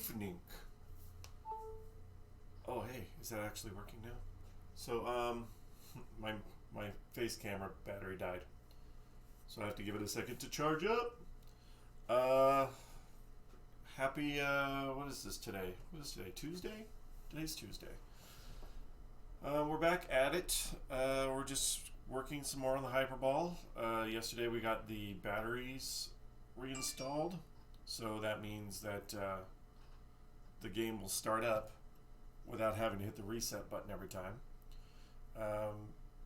evening. Oh, hey, is that actually working now? So, my face camera battery died, so I have to give it a second to charge up. Happy, what is this today? What is today? Tuesday? Today's Tuesday. We're back at it. We're just working some more on the Hyperball. Yesterday we got the batteries reinstalled, so that means that the game will start up without having to hit the reset button every time.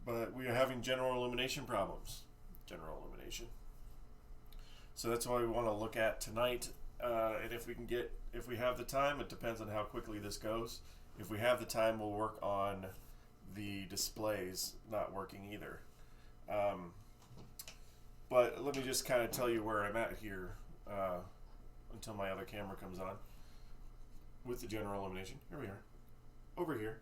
But we are having General Illumination problems. General Illumination. So that's what we want to look at tonight. And if we have the time, it depends on how quickly this goes. If we have the time, we'll work on the displays not working either. But let me just kind of tell you where I'm at here until my other camera comes on with the General Illumination. Here we are. Over here.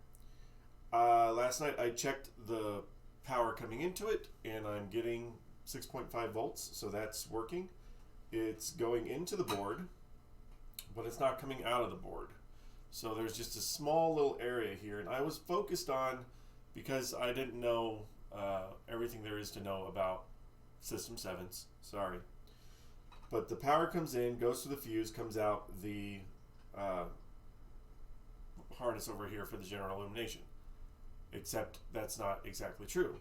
Last night I checked the power coming into it, and I'm getting 6.5 volts, so that's working. It's going into the board, but it's not coming out of the board. So there's just a small little area here, and I was focused on, because I didn't know everything there is to know about System 7s, sorry. But the power comes in, goes through the fuse, comes out the harness over here for the General Illumination. Except that's not exactly true.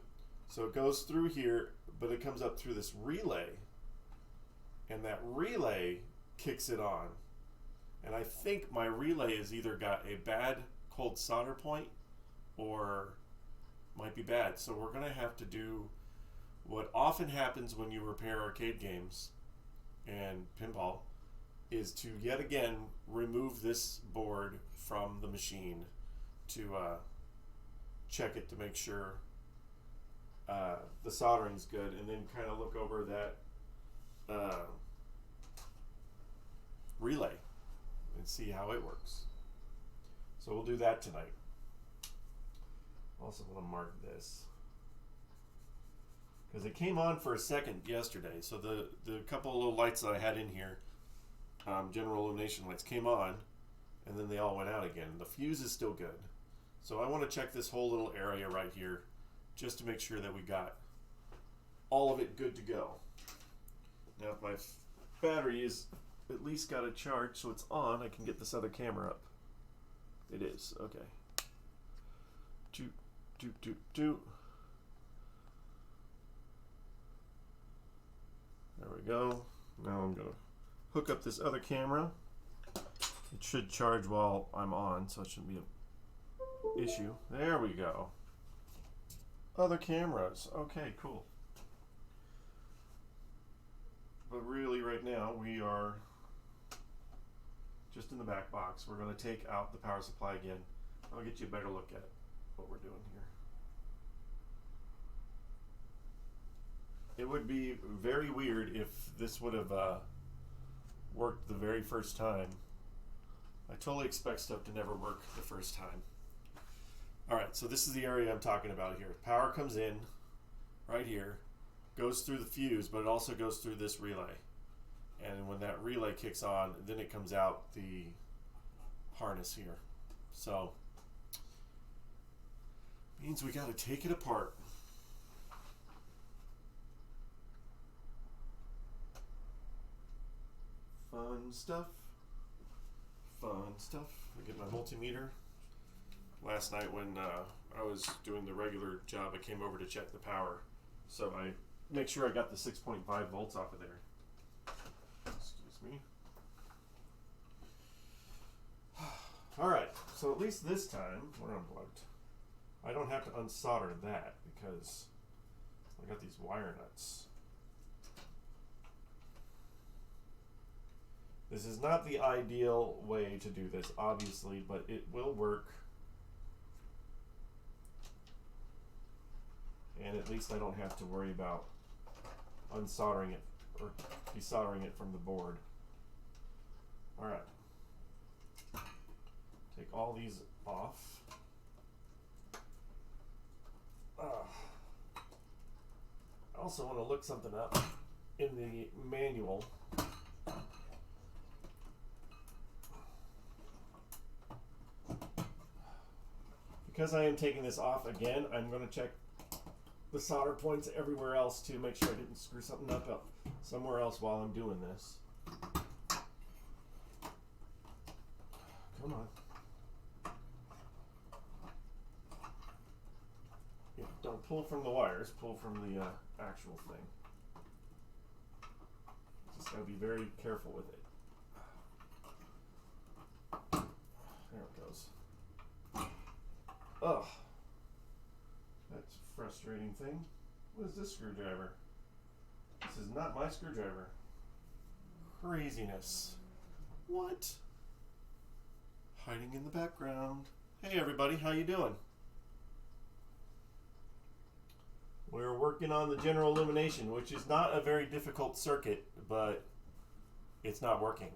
So it goes through here, but it comes up through this relay, and that relay kicks it on. And I think my relay has either got a bad cold solder point or might be bad. So we're going to have to do what often happens when you repair arcade games and pinball, is to yet again remove this board from the machine to check it to make sure the soldering's good, and then kind of look over that relay and see how it works. So we'll do that tonight. Also want to mark this because it came on for a second yesterday. So the couple of little lights that I had in here, General Illumination lights, came on, and then they all went out again. The fuse is still good. So I want to check this whole little area right here just to make sure that we got all of it good to go. Now if my battery is at least got a charge so it's on, I can get this other camera up. It is, okay. Doot, doot, doot, doot. There we go. Now I'm going to hook up this other camera. It should charge while I'm on, so it shouldn't be an issue. There we go. Other cameras. Okay, cool. But really right now we are just in the back box. We're going to take out the power supply again. I'll get you a better look at what we're doing here. It would be very weird if this would have worked the very first time. I totally expect stuff to never work the first time. Alright, so this is the area I'm talking about here. Power comes in right here, goes through the fuse, but it also goes through this relay. And when that relay kicks on, then it comes out the harness here. So, means we gotta take it apart. Fun stuff. Fun stuff. I get my multimeter. Last night when I was doing the regular job, I came over to check the power. So I make sure I got the 6.5 volts off of there. Excuse me. Alright, so at least this time we're unplugged. I don't have to unsolder that because I got these wire nuts. This is not the ideal way to do this, obviously, but it will work. And at least I don't have to worry about unsoldering it or desoldering it from the board. Alright. Take all these off. I also want to look something up in the manual. because I am taking this off again, I'm going to check the solder points everywhere else to make sure I didn't screw something up somewhere else while I'm doing this. Come on. Yeah, don't pull from the wires, pull from the actual thing. Just gotta be very careful with it. There it goes. Ugh. That's a frustrating thing. What is this screwdriver? This is not my screwdriver. Craziness. What? Hiding in the background. Hey everybody, how you doing? We're working on the General Illumination, which is not a very difficult circuit, but it's not working.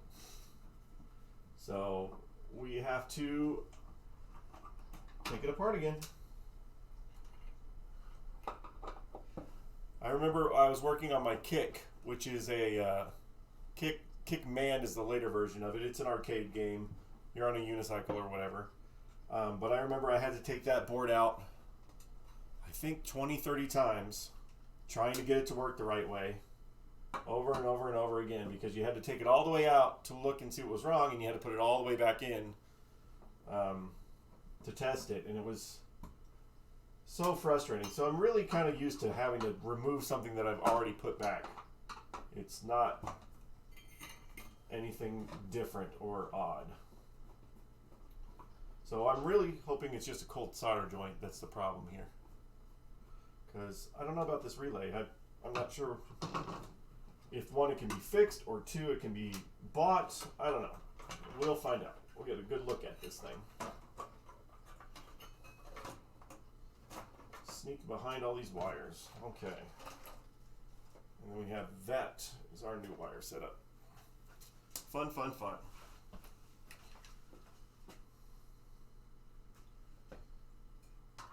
So we have to take it apart again. I remember I was working on my Kick, which is a Kick Man is the later version of it. It's an arcade game. You're on a unicycle or whatever. But I remember I had to take that board out, I think 20, 30 times, trying to get it to work the right way, over and over and over again, because you had to take it all the way out to look and see what was wrong, and you had to put it all the way back in to test it, and it was so frustrating. So I'm really kind of used to having to remove something that I've already put back. It's not anything different or odd. So I'm really hoping it's just a cold solder joint that's the problem here. Because I don't know about this relay. I'm not sure if one, it can be fixed, or two, it can be bought. I don't know. We'll find out. We'll get a good look at this thing. Sneak behind all these wires. Okay. And then we have that is our new wire setup. Fun, fun, fun.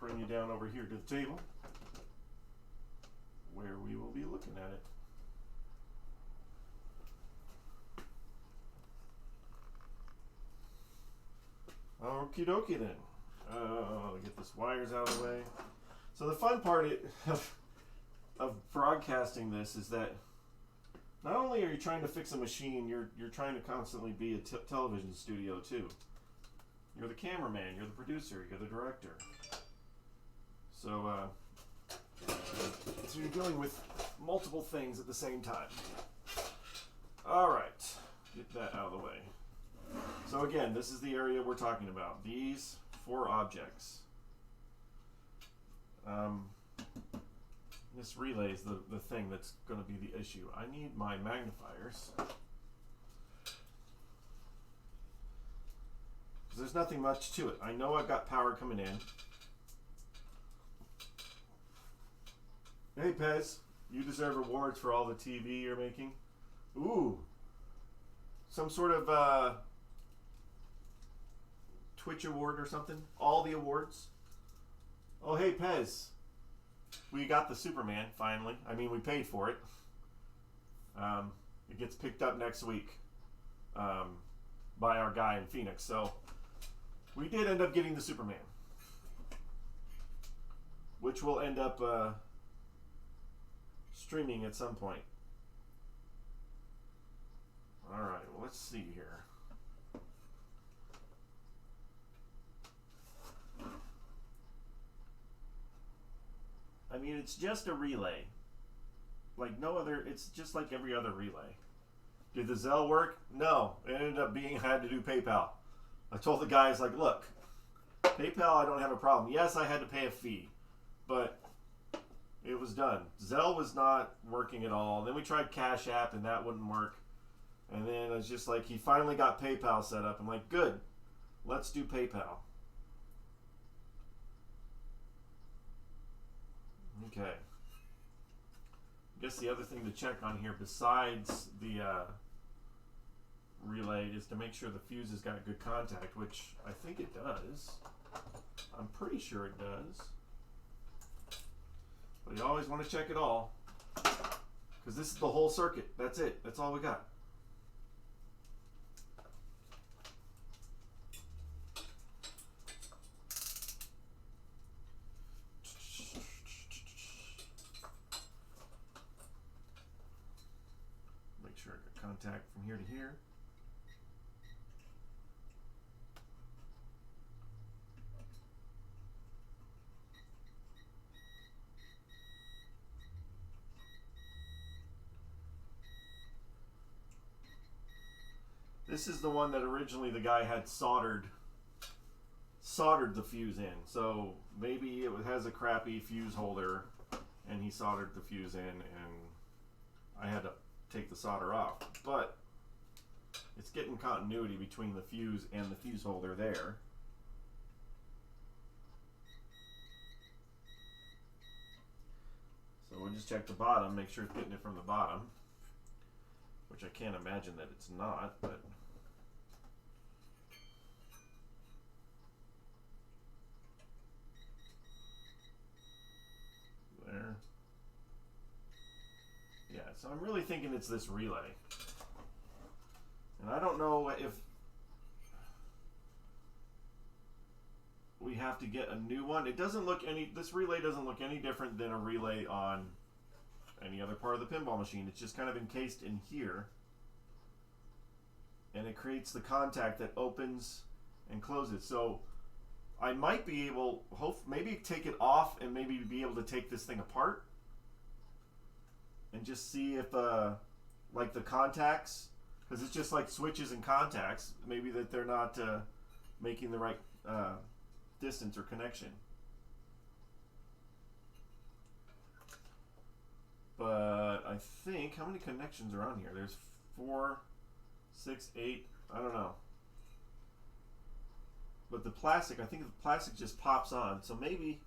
Bring you down over here to the table, where we will be looking at it. Okie dokie then. Get this wires out of the way. So the fun part of broadcasting this is that not only are you trying to fix a machine, you're trying to constantly be a television studio too. You're the cameraman, you're the producer, you're the director. So you're dealing with multiple things at the same time. All right, get that out of the way. So again, this is the area we're talking about. These 4 objects. This relay is the thing that's going to be the issue. I need my magnifiers. Because there's nothing much to it. I know I've got power coming in. Hey Pez, you deserve awards for all the TV you're making. Ooh, some sort of Twitch award or something? All the awards? Oh hey Pez, we got the Superman finally. I mean, we paid for it. It gets picked up next week by our guy in Phoenix. So we did end up getting the Superman, which will end up streaming at some point. Alright, well, let's see here. I mean, it's just a relay. Like no other, it's just like every other relay. Did the Zelle work? No. It ended up being, I had to do PayPal. I told the guys, like, look, PayPal, I don't have a problem. Yes, I had to pay a fee, but it was done. Zelle was not working at all. Then we tried Cash App, and that wouldn't work. And then it's just like, he finally got PayPal set up. I'm like, good, let's do PayPal. Okay. I guess the other thing to check on here, besides the relay, is to make sure the fuse has got good contact, which I think it does. I'm pretty sure it does. But you always want to check it all, because this is the whole circuit. That's it. That's all we got. here. This is the one that originally the guy had soldered the fuse in. So maybe it has a crappy fuse holder and he soldered the fuse in and I had to take the solder off. But it's getting continuity between the fuse and the fuse holder there. So we'll just check the bottom, make sure it's getting it from the bottom, which I can't imagine that it's not, but there. Yeah, so I'm really thinking it's this relay. And I don't know if we have to get a new one. It doesn't look this relay doesn't look any different than a relay on any other part of the pinball machine. It's just kind of encased in here. And it creates the contact that opens and closes. So I might be able, maybe take it off and maybe be able to take this thing apart and just see if like the contacts, because it's just like switches and contacts, maybe that they're not making the right distance or connection. But I think, how many connections are on here? There's 4, 6, 8, I don't know. But the plastic, I think the plastic just pops on. So maybe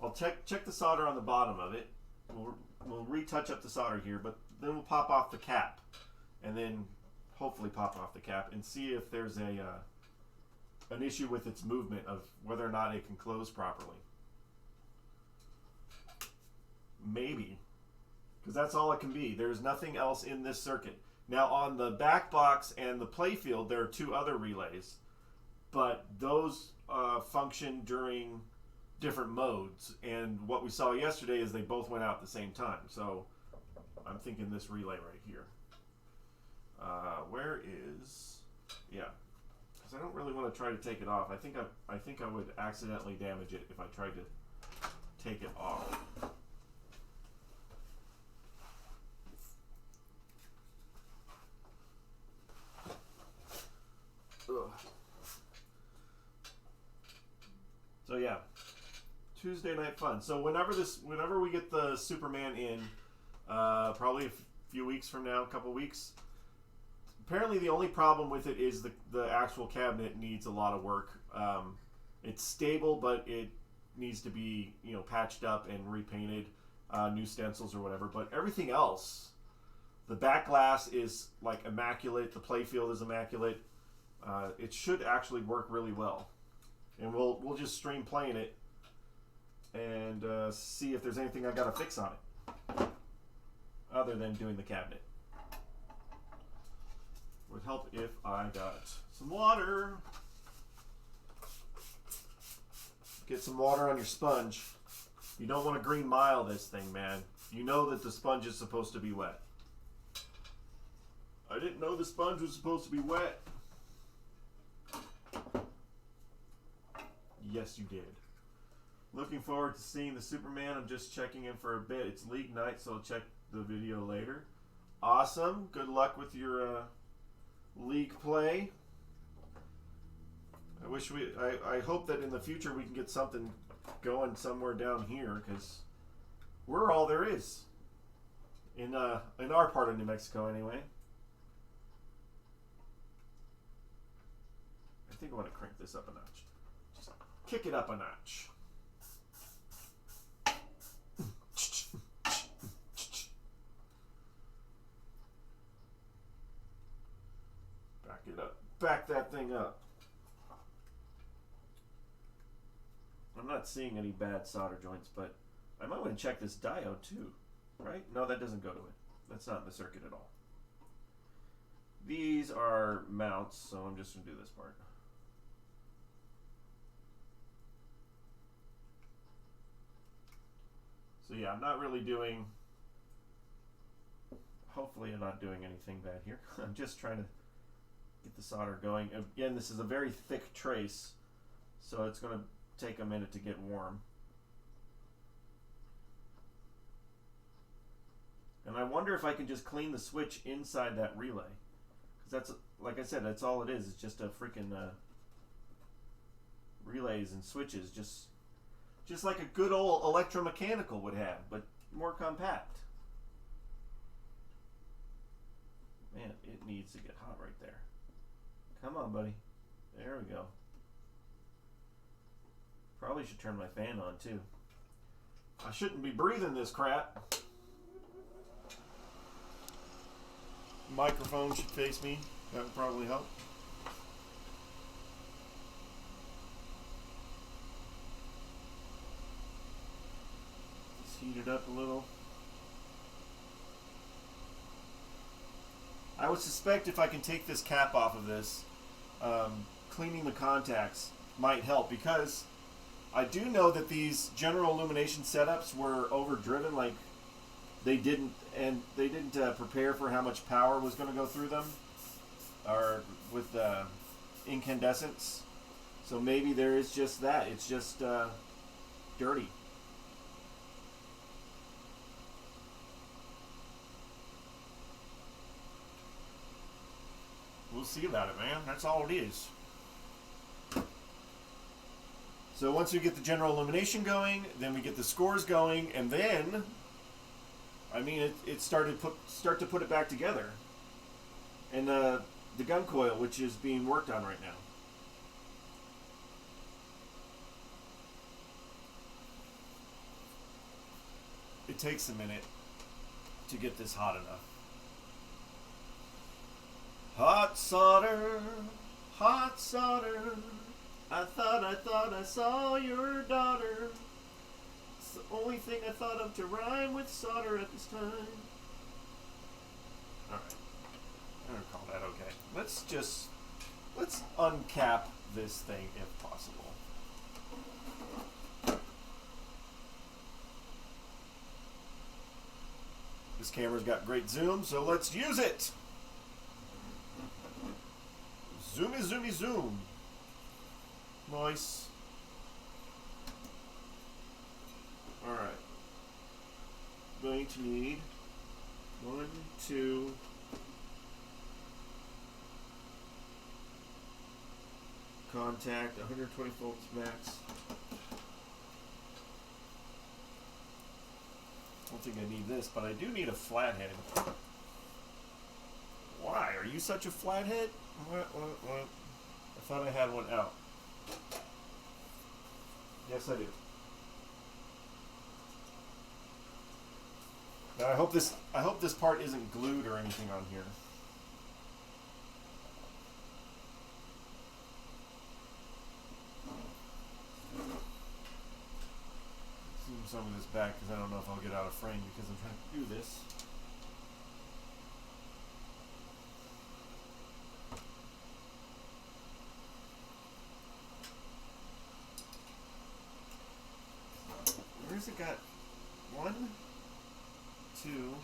I'll check the solder on the bottom of it. We'll retouch up the solder here, but then we'll pop off the cap, and then hopefully pop off the cap and see if there's an issue with its movement of whether or not it can close properly. Maybe, because that's all it can be. There's nothing else in this circuit. Now on the back box and the playfield, there are 2 other relays, but those function during different modes, and what we saw yesterday is they both went out at the same time. So I'm thinking this relay right here. Where is, yeah, because I don't really want to try to take it off. I think I would accidentally damage it if I tried to take it off. Ugh. So yeah, Tuesday night fun. So whenever we get the Superman in, probably a few weeks from now, a couple weeks. Apparently, the only problem with it is the actual cabinet needs a lot of work. It's stable, but it needs to be patched up and repainted, new stencils or whatever. But everything else, the back glass is like immaculate. The playfield is immaculate. It should actually work really well, and we'll just stream playing it and see if there's anything I gotta fix on it other than doing the cabinet. Would help if I got some water. Get some water on your sponge. You don't want to green mile this thing, man. You know that the sponge is supposed to be wet. I didn't know the sponge was supposed to be wet. Yes, you did. Looking forward to seeing the Superman. I'm just checking in for a bit. It's league night, so I'll check the video later. Awesome. Good luck with your league play. I hope that in the future we can get something going somewhere down here, because we're all there is in our part of New Mexico anyway. I think I want to crank this up a notch. Just kick it up a notch. Back it up. Back that thing up. I'm not seeing any bad solder joints, but I might want to check this diode too, right? No, that doesn't go to it. That's not in the circuit at all. These are mounts, so I'm just going to do this part. So yeah, I'm not really doing hopefully I'm not doing anything bad here. I'm just trying to get the solder going. Again, this is a very thick trace, so it's going to take a minute to get warm. And I wonder if I can just clean the switch inside that relay. Because that's, like I said, that's all it is. It's just a freaking relays and switches. Just like a good old electromechanical would have, but more compact. Man, it needs to get hot right there. Come on, buddy. There we go. Probably should turn my fan on, too. I shouldn't be breathing this crap. Microphone should face me. That would probably help. Just heat it up a little. I would suspect if I can take this cap off of this, cleaning the contacts might help, because I do know that these General Illumination setups were overdriven. Like they didn't prepare for how much power was going to go through them, or with incandescence. So maybe there is just that. It's just dirty. We'll see about it, man. That's all it is. So once we get the General Illumination going, then we get the scores going, and then, I mean, it start to put it back together. And the gun coil, which is being worked on right now. It takes a minute to get this hot enough. Hot solder, hot solder. I thought I saw your daughter. It's the only thing I thought of to rhyme with solder at this time. Alright. I'm gonna call that okay. Let's uncap this thing if possible. This camera's got great zoom, so let's use it! Zoomy, zoomy, zoom. Nice. Alright. Going to need 1, 2, contact, 120 volts max. I don't think I need this, but I do need a flathead. Why? Are you such a flathead? What? I thought I had one out. Yes, I do. Now I hope this part isn't glued or anything on here. Zoom some of this back because I don't know if I'll get out of frame because I'm trying to do this. Where's it got 1, 2.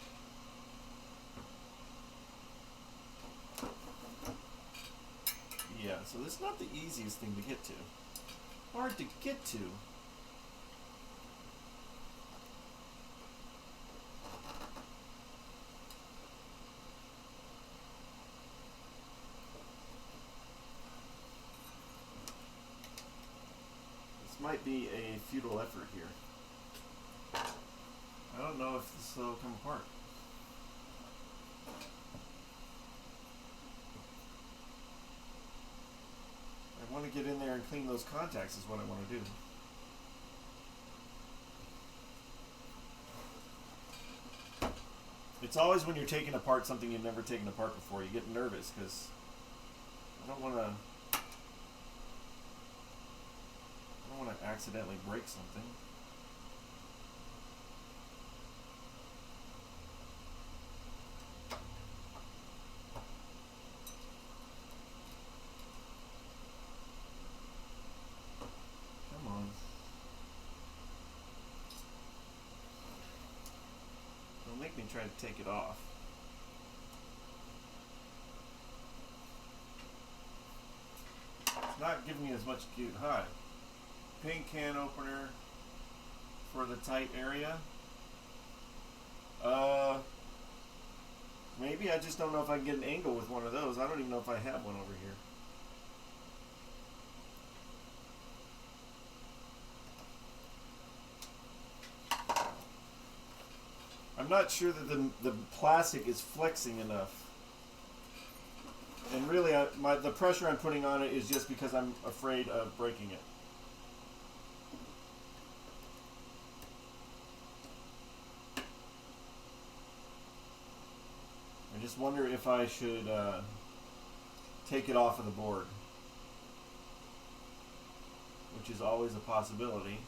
Yeah, so this is not the easiest thing to get to. Hard to get to. This might be a futile effort here. I don't know if this will come apart. I want to get in there and clean those contacts is what I want to do. It's always when you're taking apart something you've never taken apart before, you get nervous because I don't want to accidentally break something. Don't make me try to take it off. not giving me as much cute. Hi. Paint can opener for the tight area. Maybe I just don't know if I can get an angle with one of those. I don't even know if I have one over here. I'm not sure that the plastic is flexing enough. And really, the pressure I'm putting on it is just because I'm afraid of breaking it. I just wonder if I should take it off of the board, which is always a possibility.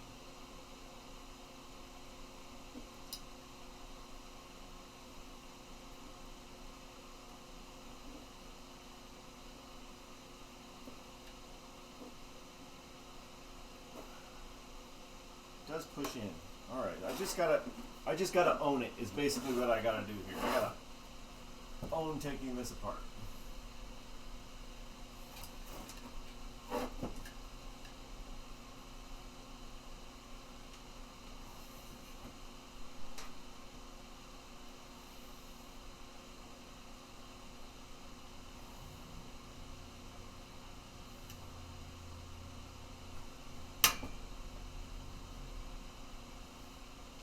It does push in. All right, I just gotta own it. Is basically what I gotta do here. I gotta own taking this apart.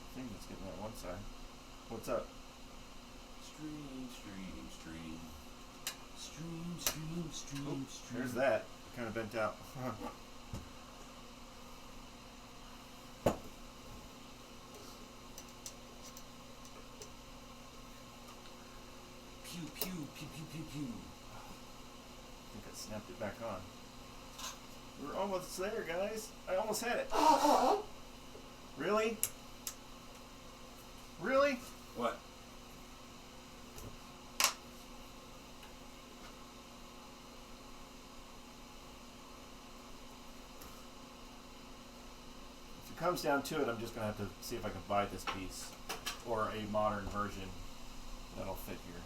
I think it's getting that one side. What's up? Stream. There's that. Kind of bent out. Pew, pew, pew, pew, pew, pew. I think I snapped it back on. We're almost there, guys. I almost had it. Really? Really? What? If it comes down to it, I'm just going to have to see if I can buy this piece or a modern version that'll fit here.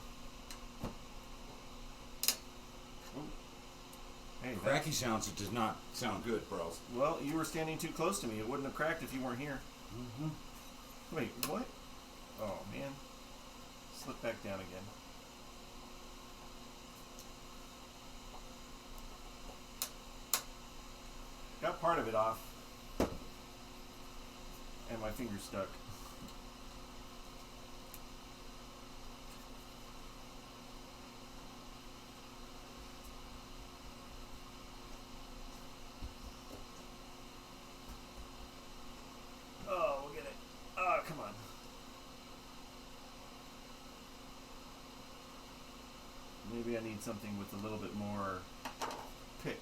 Ooh. Hey, Cracky sounds. It does not sound good, bros. well, you were standing too close to me. It wouldn't have cracked if you weren't here. Mm-hmm. Wait, what? Oh, man. Slip back down again. Got part of it off. And my finger's stuck. Oh, we'll get it. Oh, come on. Maybe I need something with a little bit more pick.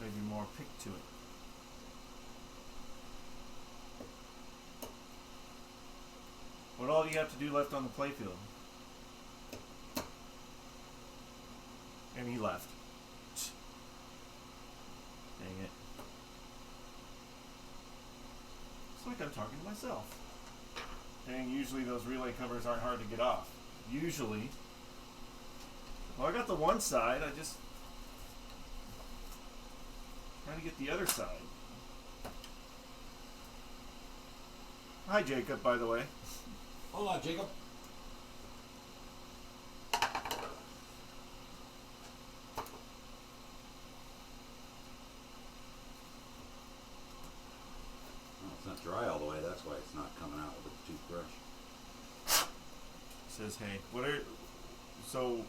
Maybe more pick to it. What all do you have to do left on the playfield? And he left. Dang it. It's like I'm talking to myself. Dang, usually those relay covers aren't hard to get off. Usually. Well, I got the one side, I just trying to get the other side. Hi, Jacob, by the way. Hola, Jacob. Well, it's not dry all the way. That's why it's not coming out with the toothbrush. Says, hey, so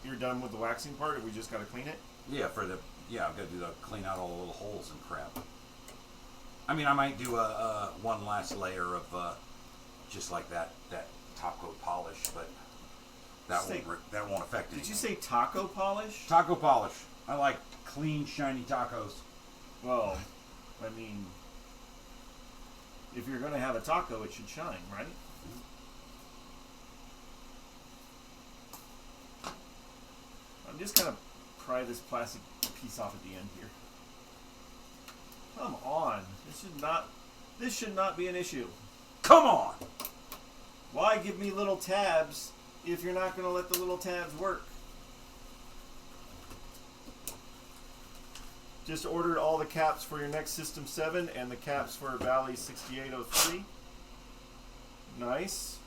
you're done with the waxing part, or we just got to clean it? Yeah, I've got to do the clean out all the little holes and crap. I mean, I might do a one last layer of just like that top coat polish, but that won't affect anything. Did you say taco polish? Taco polish? I like clean, shiny tacos. Well, I mean, if you're going to have a taco, it should shine, right? I'm just going to pry this plastic piece off at the end here. Come on. This should not be an issue. Come on! Why give me little tabs if you're not going to let the little tabs work. Just ordered all the caps for your next System 7 and the caps for Valley 6803. Nice.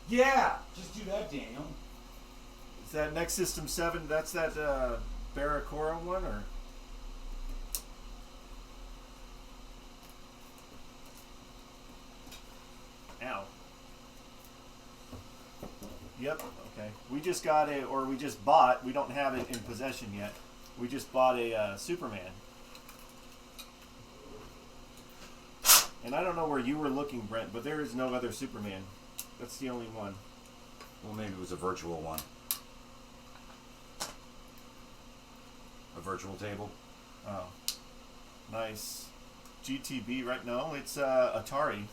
Yeah, just do that, Daniel. Is that next System 7, that's that Barracora one, or? Ow. Yep, okay. We just got a, or we just bought, we don't have it in possession yet. We just bought a Superman. And I don't know where you were looking, Brent, but there is no other Superman. That's the only one. Well, maybe it was a virtual one. A virtual table? Oh. Nice. GTB, right? No, it's Atari.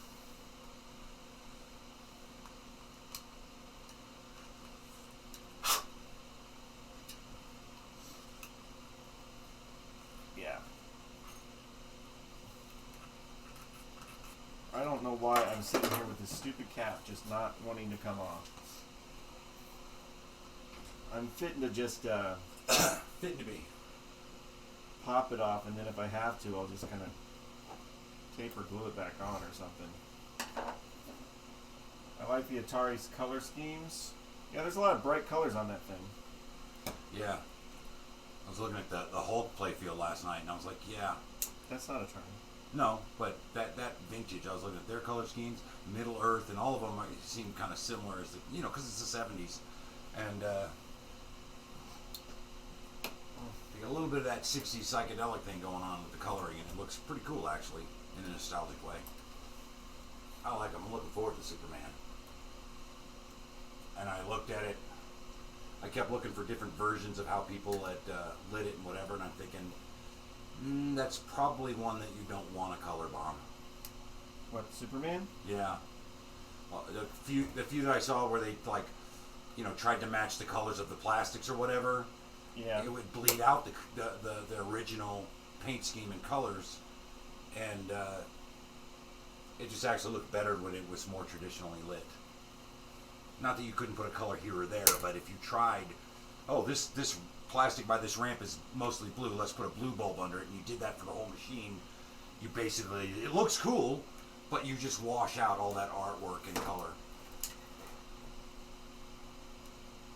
Yeah. I don't know why I'm sitting here with this stupid cap just not wanting to come off. I'm fitting to just Fitting to be. pop it off, and then if I have to, I'll just kind of tape or glue it back on or something. I like the Atari's color schemes. Yeah, there's a lot of bright colors on that thing. Yeah. I was looking at the Hulk playfield last night, and I was like, yeah. That's not Atari. No, but that vintage, I was looking at their color schemes, Middle Earth, and all of them seem kind of similar as the, you know, because it's the 70s. And you got a little bit of that 60s psychedelic thing going on with the coloring, and it looks pretty cool, actually, in a nostalgic way. I like them. I'm looking forward to Superman. And I looked at it. I kept looking for different versions of how people had lit it and whatever, and I'm thinking, that's probably one that you don't want to color bomb. What, Superman? Yeah. Well, the few that I saw where they, like, you know, tried to match the colors of the plastics or whatever, Yeah. it would bleed out the original paint scheme and colors, and it just actually looked better when it was more traditionally lit. Not that you couldn't put a color here or there, but if you tried, oh, this plastic by this ramp is mostly blue, let's put a blue bulb under it, and you did that for the whole machine, you basically, it looks cool, but you just wash out all that artwork and color.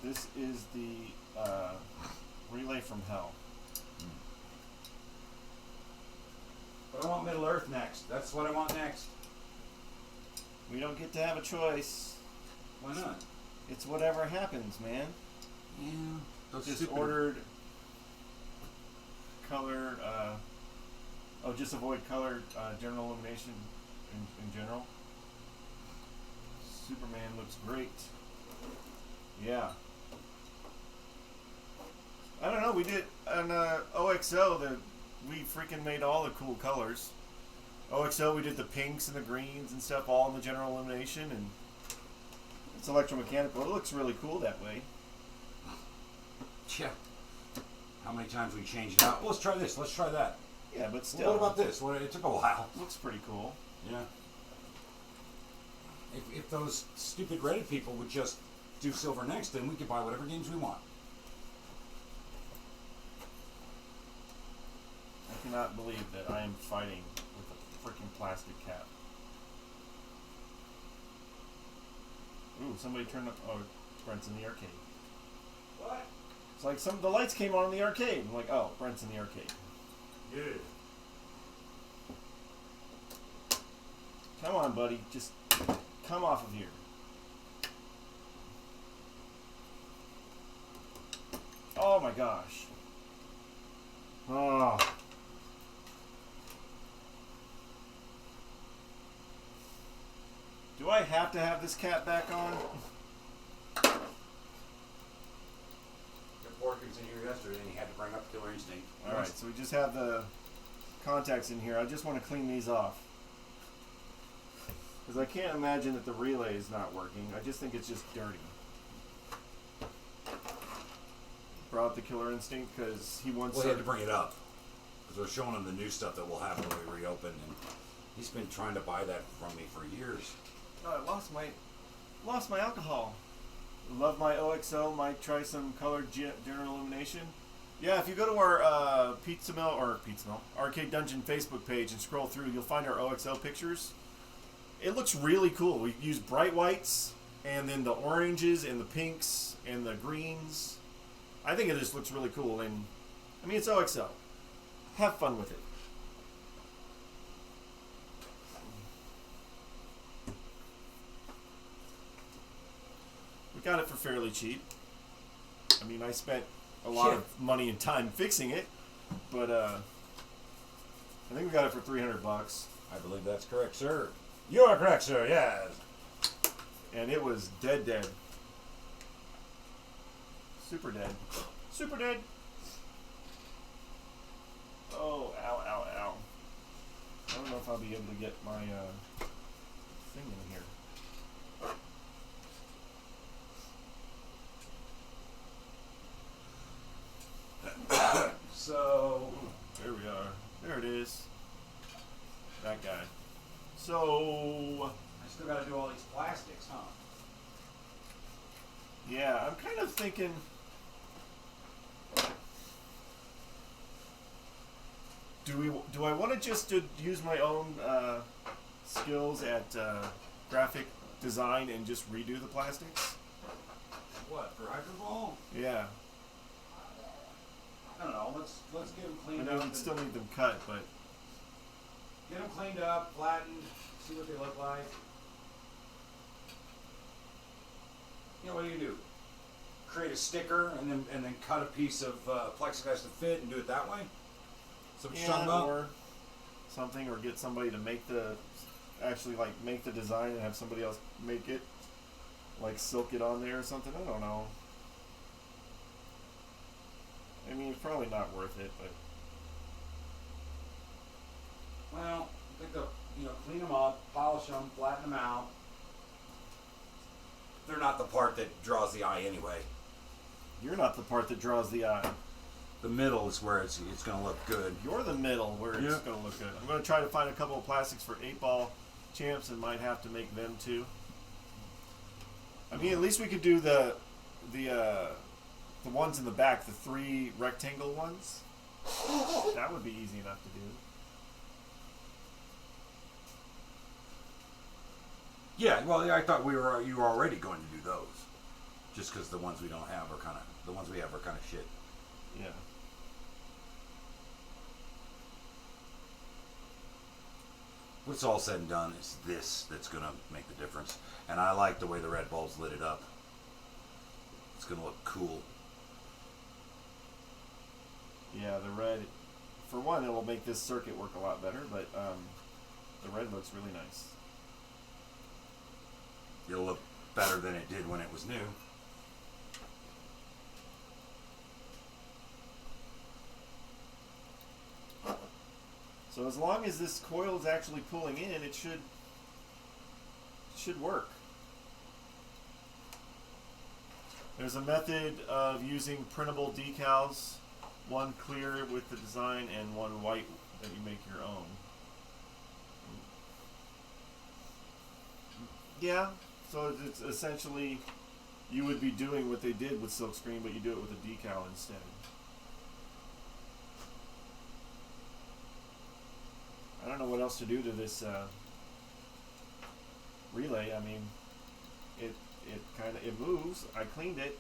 This is the Relay from Hell. But I want Middle Earth next. That's what I want next. We don't get to have a choice. Why not? It's whatever happens, man. Yeah. Those Just stupid- ordered color, just avoid color, General Illumination in general. Superman looks great. Yeah. I don't know, we did, on OXO, we freaking made all the cool colors. OXO, we did the pinks and the greens and stuff all in the General Illumination, and it's electromechanical. It looks really cool that way. Yeah. How many times we changed it out? Well, let's try this. Let's try that. Yeah, but Well, still. what about this? Well, it took a while. Looks pretty cool. Yeah. If those stupid Reddit people would just do silver next, then we could buy whatever games we want. I cannot believe that I am fighting with a freaking plastic cap. Ooh, somebody turned up. Oh, Brent's in the arcade. What? It's like the lights came on in the arcade. I'm like, oh, Brent's in the arcade. Good. Come on, buddy. Just come off of here. Oh my gosh. Oh. Do I have to have this cap back on? The Porkins in here yesterday, and he had to bring up Killer Instinct. Alright, so we just have the contacts in here. I just want to clean these off. Because I can't imagine that the relay is not working. I just think it's just dirty. Brought up the Killer Instinct because he wants Well, he had to bring it up. Because we're showing him the new stuff that we'll have when we reopen, and he's been trying to buy that from me for years. Oh, I lost my alcohol. Love my OXO. Might try some colored General Illumination. Yeah, if you go to our Arcade Dungeon Facebook page and scroll through, you'll find our OXO pictures. It looks really cool. We use bright whites and then the oranges and the pinks and the greens. I think it just looks really cool. And I mean, it's OXO. Have fun with it. We got it for fairly cheap. I mean, I spent a lot of money and time fixing it, but I think we got it for $300. I believe that's correct, sir. You are correct, sir. Yes. And it was dead. Super dead. Super dead. Oh, ow. I don't know if I'll be able to get my thing in here. So there we are. There it is. That guy. So I still got to do all these plastics, huh? yeah, I'm kind of thinking. Do I want to just use my own skills at graphic design and just redo the plastics? What, for Hyperball? Yeah. I don't know. Let's get them I cleaned know up. we'd still need them cut, but Get them cleaned up, flattened, see what they look like. You know, what do? Create a sticker and then cut a piece of plexiglass to fit and do it that way? Is that what you're talking about? or something, or get somebody to make make the design and have somebody else make it, like silk it on there or something. I don't know. I mean, it's probably not worth it, but Well, I think they'll, clean them up, polish them, flatten them out. They're not the part that draws the eye anyway. you're not the part that draws the eye. The middle is where it's going to look good. You're the middle where it's going to look good. I'm going to try to find a couple of plastics for 8-ball champs and might have to make them too. I mean, at least we could do the ones in the back, the 3 rectangle ones. That would be easy enough to do. Yeah, well, I thought you were already going to do those, just because the ones we don't have are the ones we have are kind of shit. Yeah. What's all said and done, it's this that's going to make the difference, and I like the way the red bulbs lit it up. It's going to look cool. Yeah, the red, for one, it will make this circuit work a lot better, but the red looks really nice. It'll look better than it did when it was new. So as long as this coil is actually pulling in, it should work. There's a method of using printable decals, one clear with the design and one white that you make your own. Yeah, so it's essentially, you would be doing what they did with silkscreen, but you do it with a decal instead. I don't know what else to do to this relay. I mean, it moves. I cleaned it.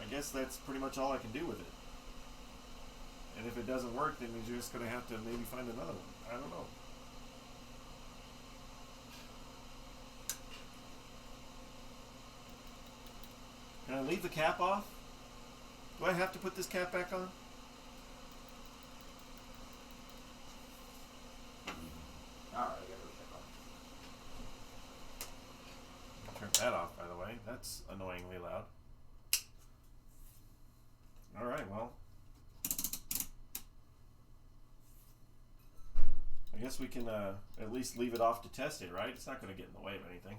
I guess that's pretty much all I can do with it. And if it doesn't work, then you're just going to have to maybe find another one. I don't know. Can I leave the cap off? Do I have to put this cap back on? Alright, I gotta check on. Turn that off, by the way. That's annoyingly loud. Alright, well. I guess we can at least leave it off to test it, right? It's not going to get in the way of anything.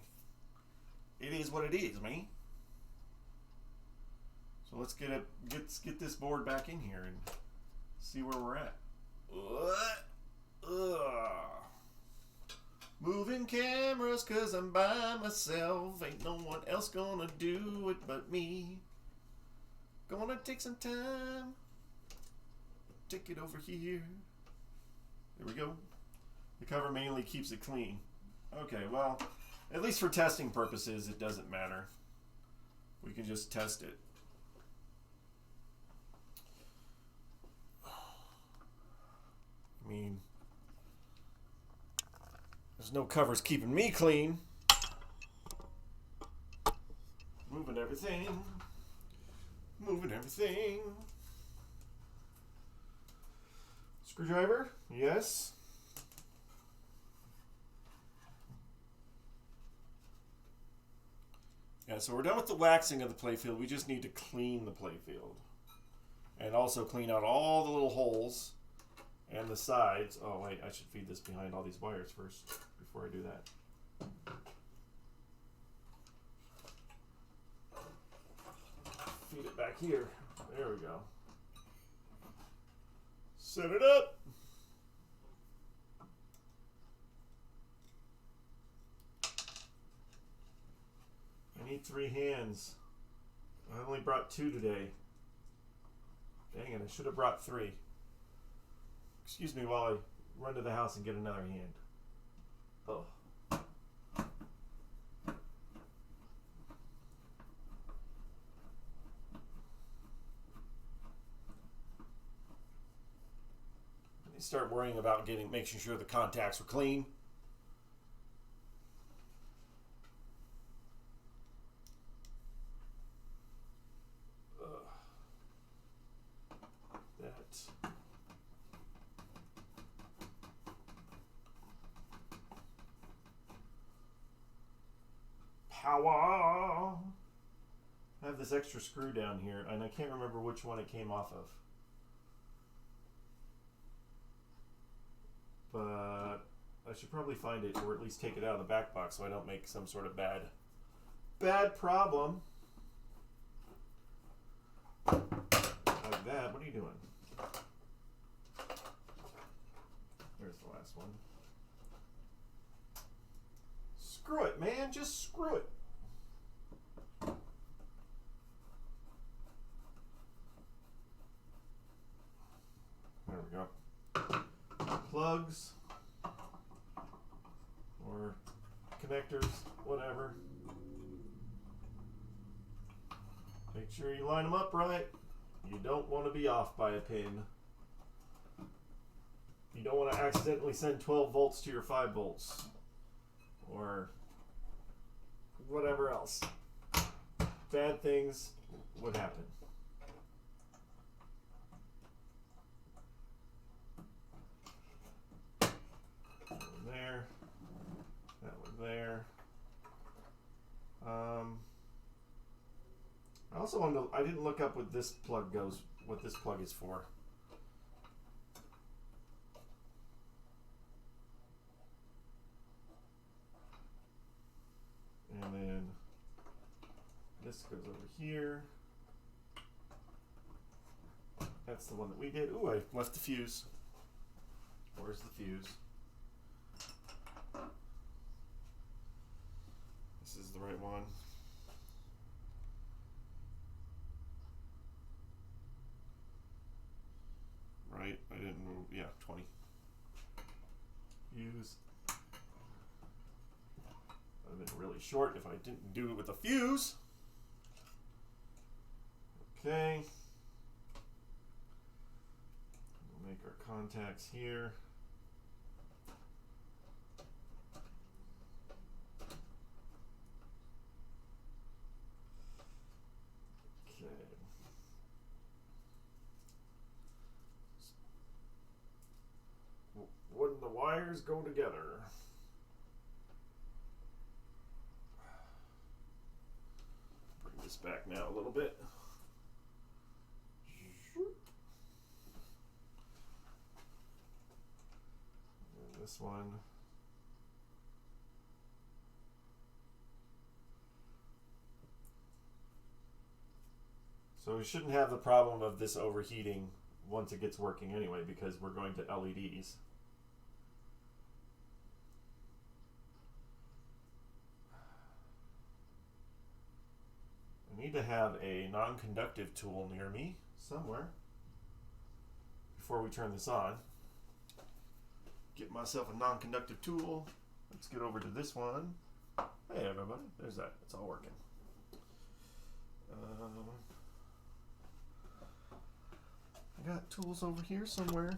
It is what it is, man. So let's get this board back in here and see where we're at. Ugh. Moving cameras 'cause I'm by myself. Ain't no one else gonna do it but me. Gonna take some time. Take it over here. There we go. The cover mainly keeps it clean. Okay, well, at least for testing purposes, it doesn't matter. We can just test it. I mean, there's no covers keeping me clean. Moving everything. Moving everything. Screwdriver? Yes. Yeah, so we're done with the waxing of the playfield. We just need to clean the playfield. And also clean out all the little holes and the sides. Oh, wait, I should feed this behind all these wires first before I do that. Feed it back here. There we go. Set it up. I need 3 hands. I only brought 2 today. Dang it, I should have brought 3. Excuse me while I run to the house and get another hand. Oh. You start worrying about making sure the contacts are clean. Power. I have this extra screw down here, and I can't remember which one it came off of. But I should probably find it, or at least take it out of the back box so I don't make some sort of bad problem. Like that. What are you doing? There's the last one. Screw it, man. Just screw it. There we go. Plugs or connectors, whatever. Make sure you line them up right. You don't want to be off by a pin. You don't want to accidentally send 12 volts to your 5 volts. Or whatever else. Bad things would happen. That one there. That one there. I also wanted to, I didn't look up what this plug goes, what this plug is for. And then this goes over here. That's the one that we did. Ooh, I left the fuse. Where's the fuse? This is the right one. Right, I didn't move. Yeah, 20. Fuse. Would have been really short if I didn't do it with a fuse. Okay. We'll make our contacts here. Okay. When the wires go together. Bring this back now a little bit. And this one. So we shouldn't have the problem of this overheating once it gets working anyway, because we're going to LEDs. need to have a non-conductive tool near me somewhere before we turn this on. Get myself a non-conductive tool. Let's get over to this one. Hey everybody, there's that. It's all working. I got tools over here somewhere.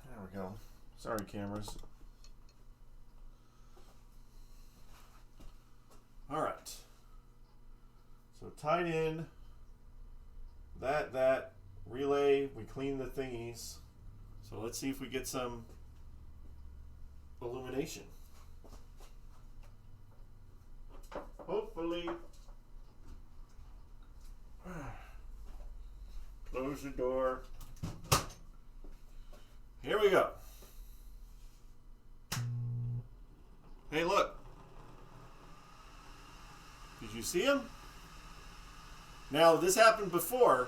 There we go. Sorry, cameras. All right. So tied in. That relay. We clean the thingies. So let's see if we get some illumination. Hopefully. Close the door. Here we go. Hey, look. Did you see them? Now, this happened before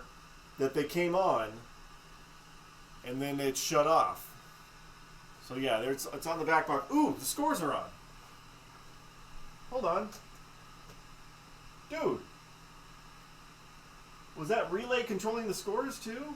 that they came on and then it shut off. So yeah, it's on the back box. Ooh, the scores are on. Hold on. Dude. Was that relay controlling the scores too?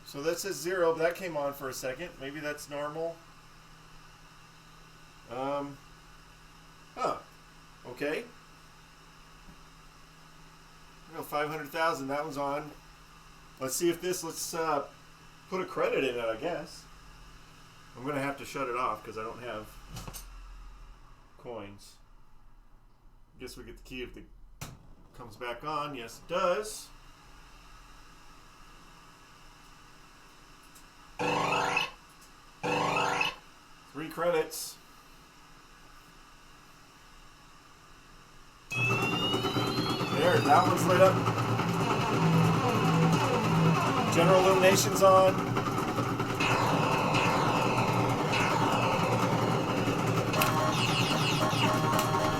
So that says 0, but that came on for a second. Maybe that's normal. Okay. 500,000, that one's on. Let's see if let's put a credit in it, I guess. I'm going to have to shut it off because I don't have coins. I guess we get the key if it comes back on. Yes, it does. Three credits. There, that one's lit up. General Illumination's on.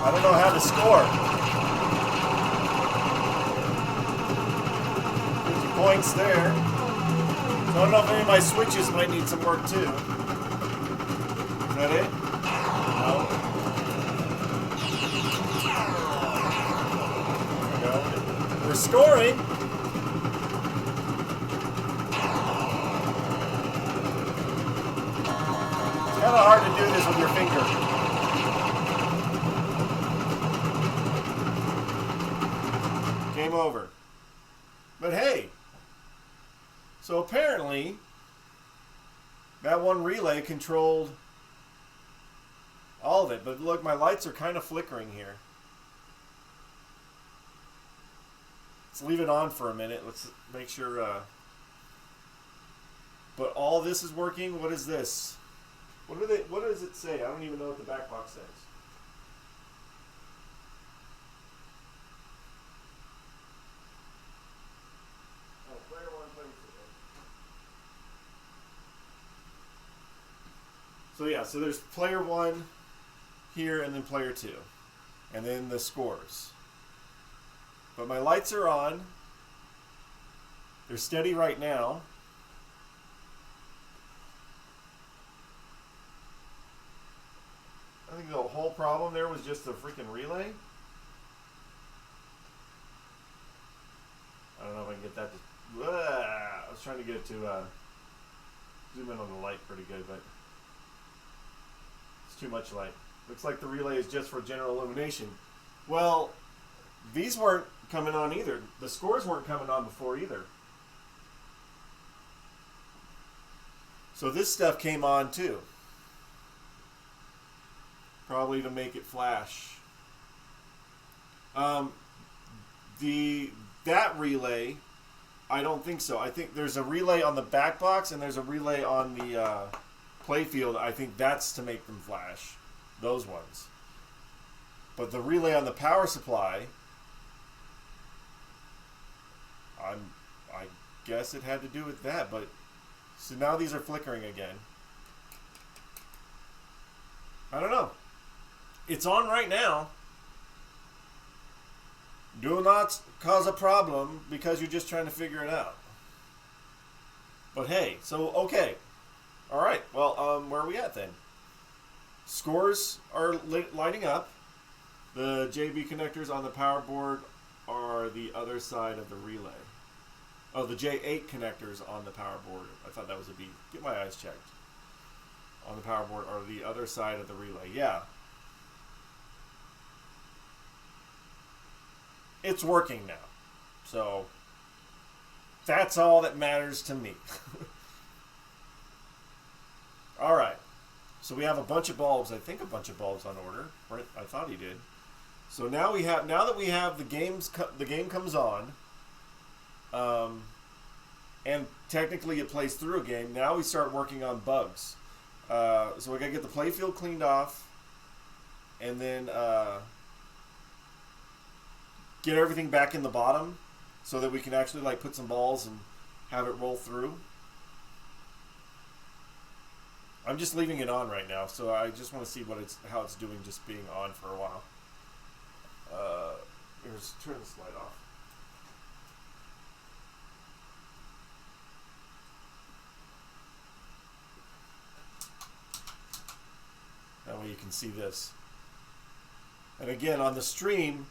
I don't know how to score. 50 points there. So I don't know if any of my switches might need some work too. Is that it? No. There we go. We're scoring. It's kind of hard to do this with your finger. Game over. But hey, so apparently that one relay controlled all of it. But look, my lights are kind of flickering here. Let's leave it on for a minute. Let's make sure. But all this is working. What is this? What does it say? I don't even know what the back box says. Oh, player 1, player 2. So yeah, so there's player 1 here and then player 2. And then the scores. But my lights are on. They're steady right now. I think the whole problem there was just the freaking relay. I don't know if I can get that to... I was trying to get it to zoom in on the light pretty good, but it's too much light. Looks like the relay is just for General Illumination. Well, these weren't coming on either. The scores weren't coming on before either. So this stuff came on too. Probably to make it flash. That relay, I don't think so. I think there's a relay on the back box and there's a relay on the play field. I think that's to make them flash. Those ones. But the relay on the power supply, I guess it had to do with that. But so now these are flickering again. I don't know. It's on right now. Do not cause a problem because you're just trying to figure it out. But hey, so okay. All right. Well, where are we at then? Scores are lighting up. The JB connectors on the power board are the other side of the relay. Oh, the J8 connectors on the power board. I thought that was a B. Get my eyes checked. On the power board are the other side of the relay. Yeah. It's working now. So that's all that matters to me. All right. So we have a bunch of bulbs. I think a bunch of bulbs on order. Right? I thought he did. So now that we have the game comes on, and technically it plays through a game. Now we start working on bugs. So we gotta get the playfield cleaned off, and then get everything back in the bottom, so that we can actually like put some balls and have it roll through. I'm just leaving it on right now, so I just want to see how it's doing just being on for a while. Here's turn this light off. That way you can see this. And again, on the stream,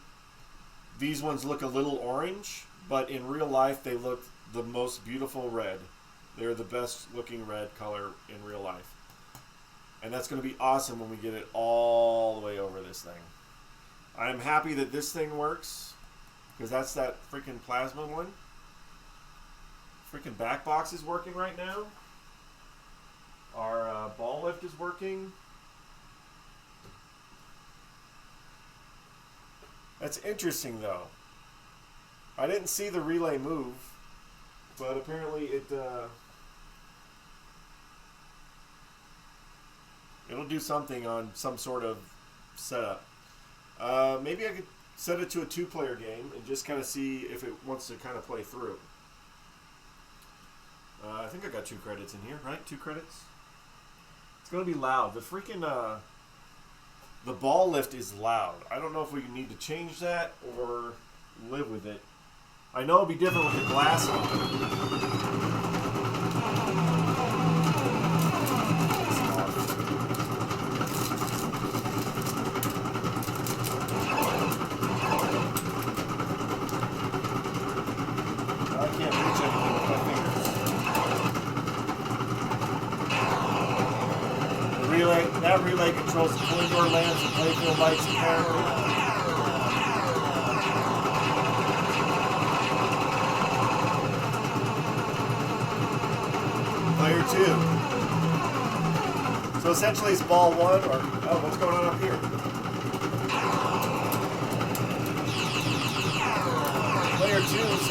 these ones look a little orange, but in real life they look the most beautiful red. They're the best looking red color in real life. And that's going to be awesome when we get it all the way over this thing. I'm happy that this thing works, because that's that freaking plasma one. Freaking back box is working right now. Our ball lift is working. That's interesting, though. I didn't see the relay move, but apparently it'll do something on some sort of setup. Maybe I could set it to a 2-player game and just kind of see if it wants to kind of play through. I think I got 2 credits in here, right? 2 credits. It's gonna be loud. The freaking the ball lift is loud. I don't know if we need to change that or live with it. I know it'll be different with the glass on. That relay controls the full indoor lamps and playfield lights apparently. Player 2. So essentially it's ball 1 or... Oh, what's going on up here? Player 2's...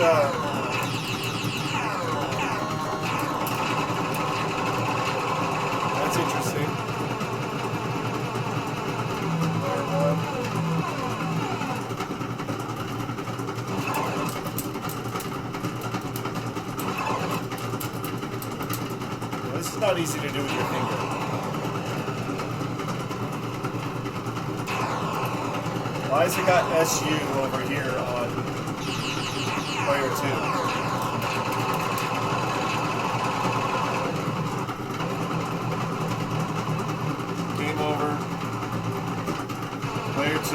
That's interesting. This is not easy to do with your finger. Liza got SU over here on player 2. Game over. Player 2.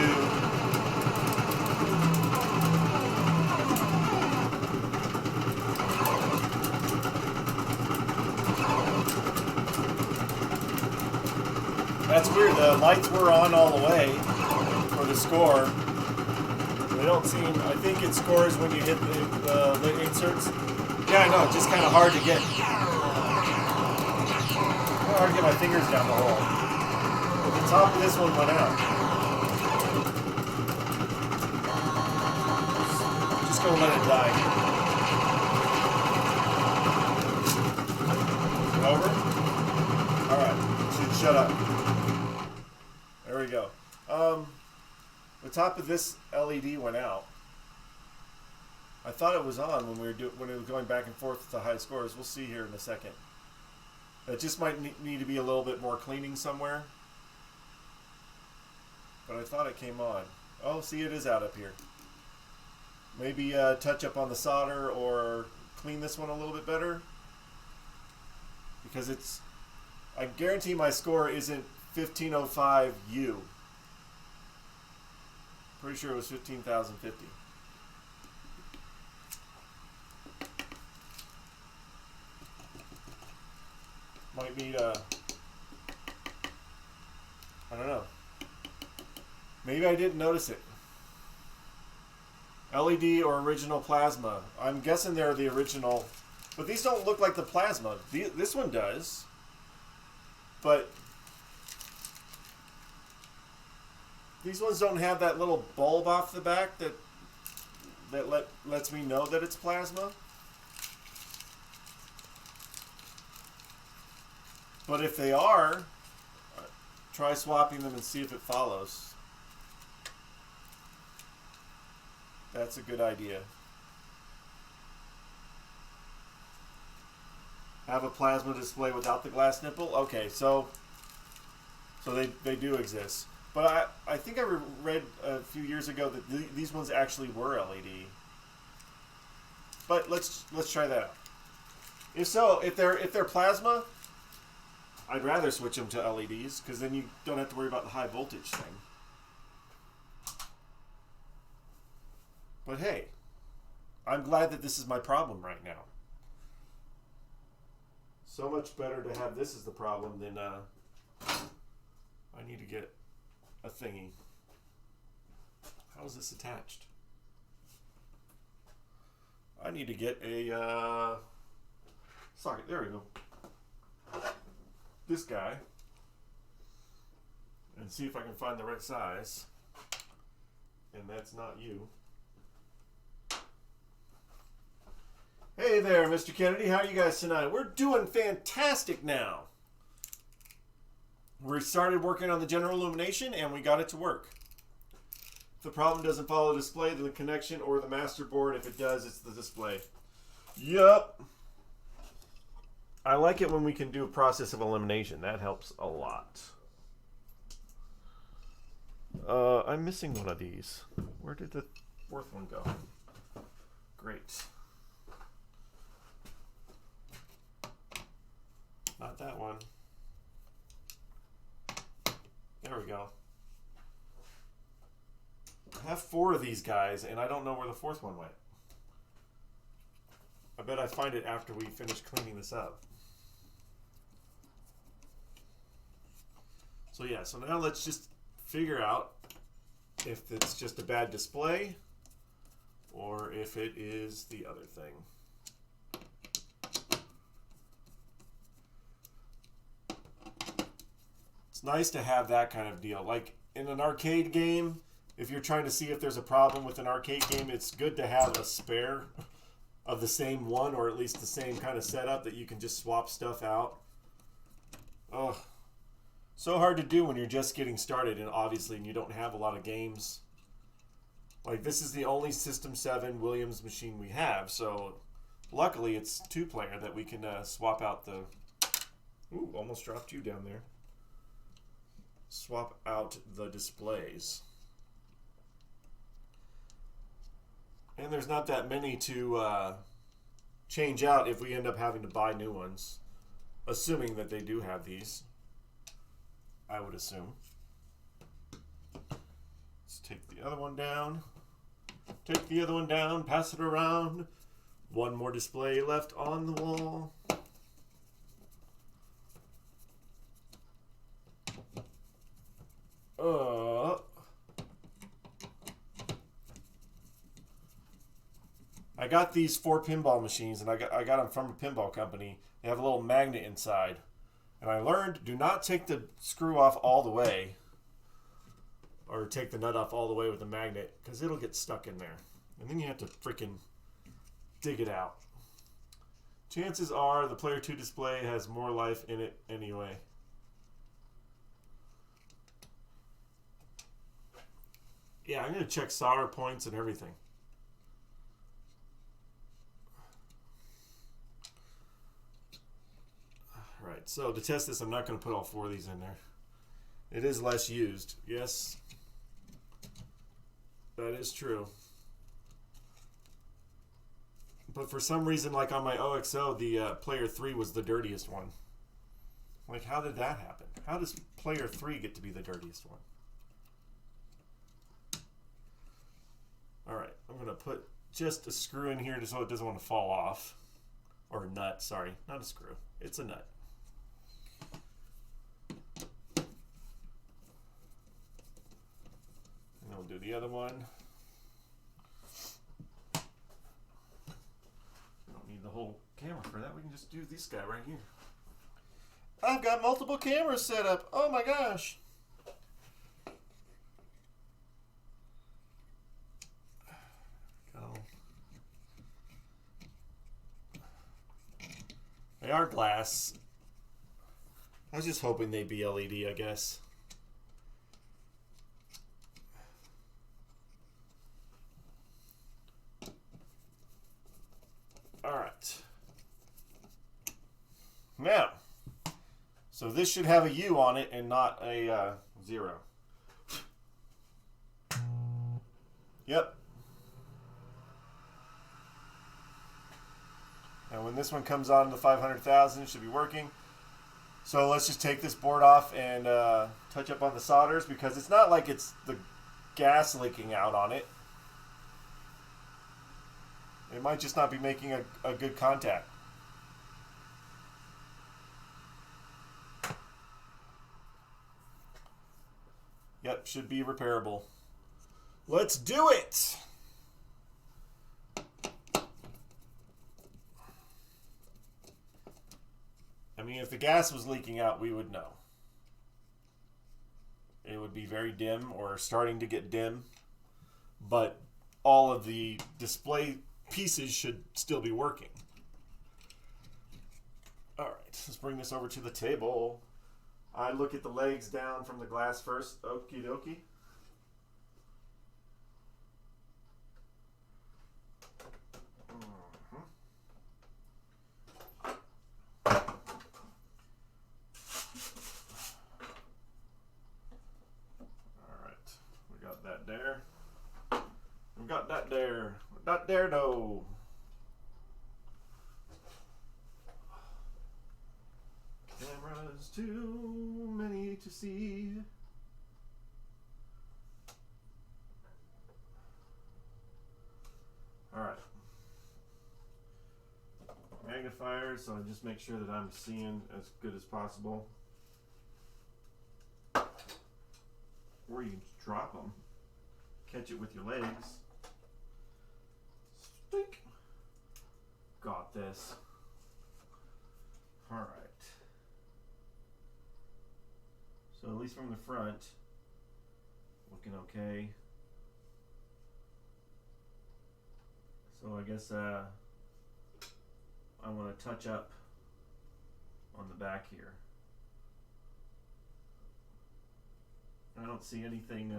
That's weird. The lights were on all the way for the score. They don't seem... I think it scores when you hit the inserts. Yeah, I know. It's just kind of hard to get... It's hard to get my fingers down the hole. But the top of this one went out. Just gonna let it die here. Is it over? Alright. Should shut up. There we go. The top of this LED went out. I thought it was on when it was going back and forth with the high scores. We'll see here in a second. It just might need to be a little bit more cleaning somewhere. But I thought it came on. Oh, see, it is out up here. Maybe touch up on the solder or clean this one a little bit better. Because it's, I guarantee my score isn't 1505U. Pretty sure it was 15,050. Might need I don't know. Maybe I didn't notice it. LED or original plasma. I'm guessing they're the original, but these don't look like the plasma. This one does, but these ones don't have that little bulb off the back that lets me know that it's plasma. But if they are, try swapping them and see if it follows. That's a good idea. Have a plasma display without the glass nipple? Okay, so they do exist. But I think I read a few years ago that these ones actually were LED. But let's try that out. If so, if they're plasma, I'd rather switch them to LEDs because then you don't have to worry about the high voltage thing. But hey, I'm glad that this is my problem right now. So much better to have this as the problem than I need to get a thingy. How is this attached? I need to get a socket. There we go. This guy. And see if I can find the right size. And that's not you. Hey there, Mr. Kennedy. How are you guys tonight? We're doing fantastic now. We started working on the General Illumination and we got it to work. If the problem doesn't follow the display, then the connection or the master board. If it does, it's the display. Yup. I like it when we can do a process of elimination. That helps a lot. I'm missing one of these. Where did the fourth one go? Great. Not that one. There we go. I have 4 of these guys, and I don't know where the 4th one went. I bet I find it after we finish cleaning this up. So yeah, so now let's just figure out if it's just a bad display or if it is the other thing. It's nice to have that kind of deal. Like in an arcade game, if you're trying to see if there's a problem with an arcade game, it's good to have a spare of the same one, or at least the same kind of setup that you can just swap stuff out. Oh, so hard to do when you're just getting started, and obviously you don't have a lot of games. Like this is the only System 7 Williams machine we have, so luckily it's 2-player that we can swap out the... Ooh, almost dropped you down there. Swap out the displays. And there's not that many to change out if we end up having to buy new ones. Assuming that they do have these. I would assume. Let's take the other one down. Take the other one down, pass it around. One more display left on the wall. I got these 4 pinball machines, and I got them from a pinball company. They have a little magnet inside. And I learned, do not take the screw off all the way, or take the nut off all the way with the magnet, because it'll get stuck in there. And then you have to freaking dig it out. Chances are the Player 2 display has more life in it anyway. Yeah, I'm going to check solder points and everything. Right, so to test this, I'm not going to put all 4 of these in there. It is less used. Yes, that is true. But for some reason, like on my OXO, the player 3 was the dirtiest one. Like, how did that happen? How does player 3 get to be the dirtiest one? Alright, I'm going to put just a screw in here just so it doesn't want to fall off. Or a nut, sorry. Not a screw. It's a nut. And then we'll do the other one. We don't need the whole camera for that. We can just do this guy right here. I've got multiple cameras set up. Oh my gosh. Go. They are glass. I was just hoping they'd be LED, I guess. All right. Now, so this should have a U on it and not a 0. Yep. And when this one comes on to 500,000, it should be working. So let's just take this board off and touch up on the solders, because it's not like it's the gas leaking out on it. It might just not be making a good contact. Yep, should be repairable. Let's do it! I mean, if the gas was leaking out, we would know. It would be very dim or starting to get dim, but all of the display pieces should still be working. All right, let's bring this over to the table. I look at the legs down from the glass first. Okie dokie. Got that there. Not there, no. Cameras too many to see. All right. Magnifier, so I just make sure that I'm seeing as good as possible. Or you can drop them. Catch it with your legs. Stink. Got this. All right. So at least from the front, looking okay. So I guess I want to touch up on the back here. I don't see anything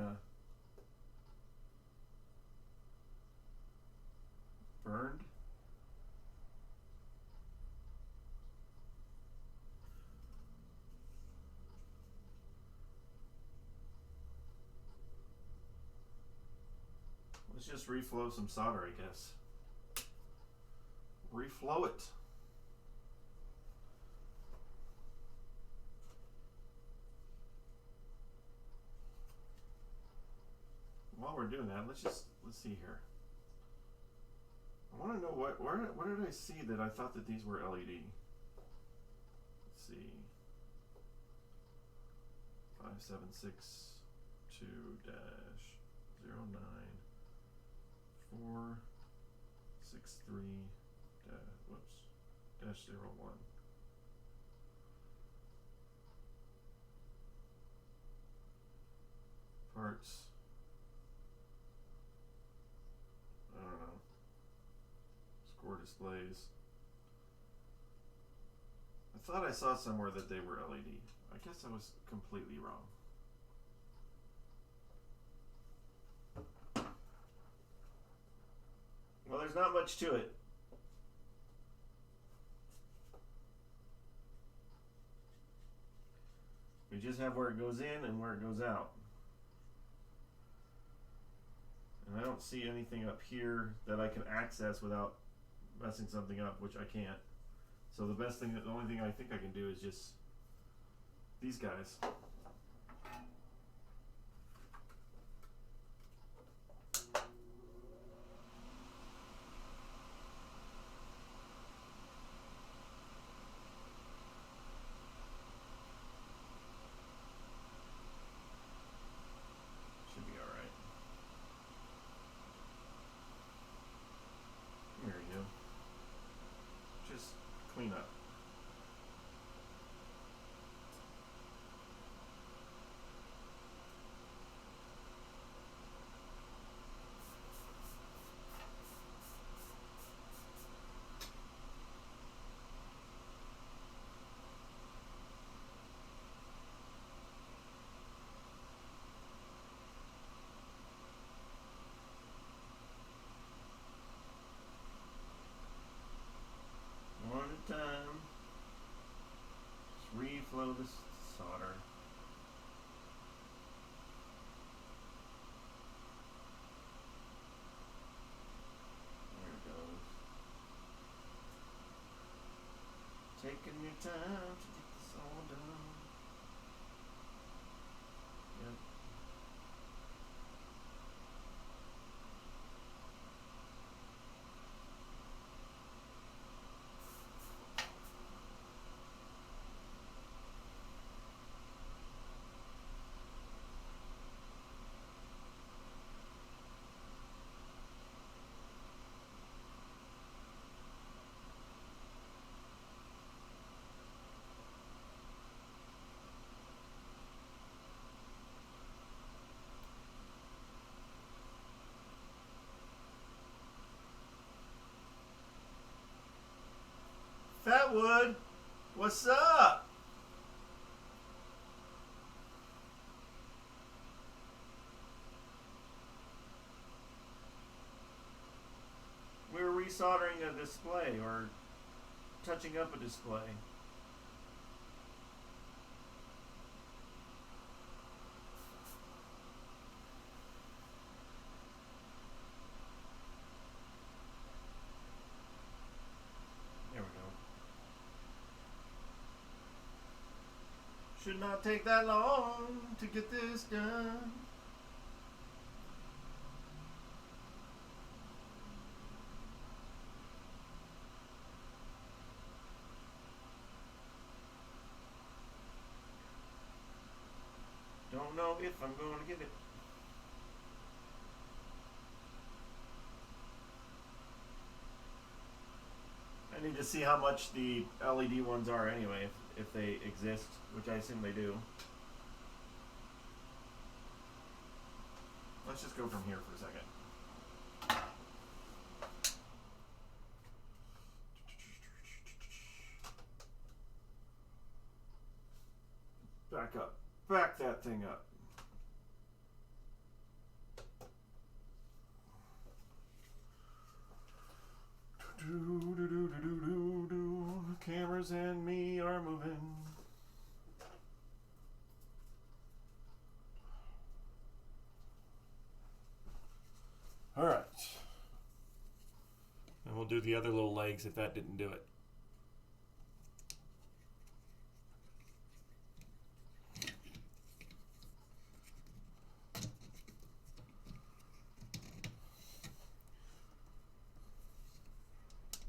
burned. Let's just reflow some solder, I guess. Reflow it. While we're doing that, let's see here. I want to know where did I see that I thought that these were LED? Let's see. 5762-09-463-01. Parts. I don't know. Score displays. I thought I saw somewhere that they were LED. I guess I was completely wrong. Well, there's not much to it. We just have where it goes in and where it goes out. And I don't see anything up here that I can access without messing something up, which I can't. So the only thing I think I can do is just these guys. Should be all right. There you go. Just clean up. One at a time. Just reflow this solder. There it goes. Taking your time to get this all done. Yep. Fatwood, what's up? We're resoldering a display or touching up a display. There we go. Should not take that long to get this done. Don't know if I'm going to get it. I need to see how much the LED ones are anyway, if they exist, which I assume they do. Let's just go from here for a second. Back up. Back that thing up. Cameras and me are moving. All right. And we'll do the other little legs if that didn't do it.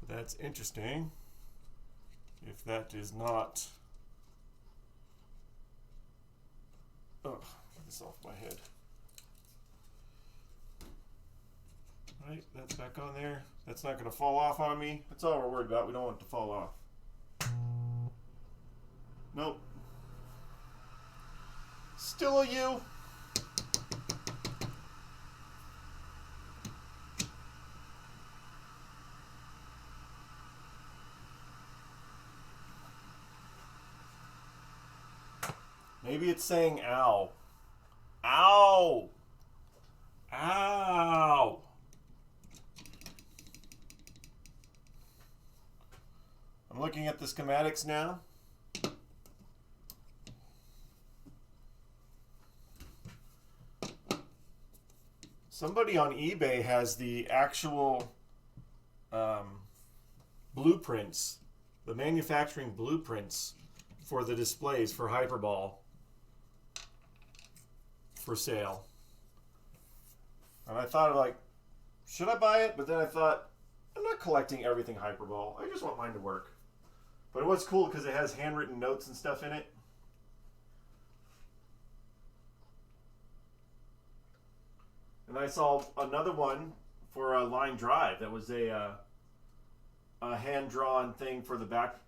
That's interesting. If that is not... Oh, get this off my head. Right, that's back on there. That's not going to fall off on me. That's all we're worried about. We don't want it to fall off. Nope. Still a U. Maybe it's saying ow. Ow! Ow! I'm looking at the schematics now. Somebody on eBay has the actual blueprints, the manufacturing blueprints for the displays for Hyperball for sale. And I thought, like, should I buy it? But then I thought, I'm not collecting everything Hyperball. I just want mine to work. But it was cool because it has handwritten notes and stuff in it. And I saw another one for a Line Drive that was a hand-drawn thing for the back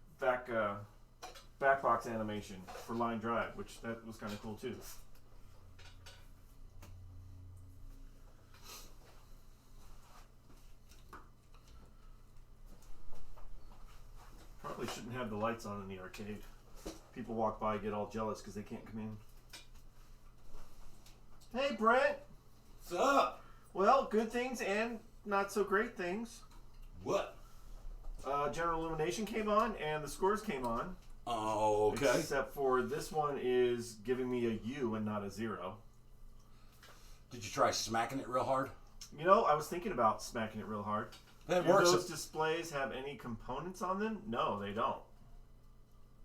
box animation for Line Drive, which that was kind of cool too. Probably shouldn't have the lights on in the arcade. People walk by, get all jealous because they can't come in. Hey, Brent. What's up? Well, good things and not so great things. What? General Illumination came on and the scores came on. Oh, okay. Except for this one is giving me a U and not a 0. Did you try smacking it real hard? You know, I was thinking about smacking it real hard. That Do works. those displays have any components on them? No, they don't.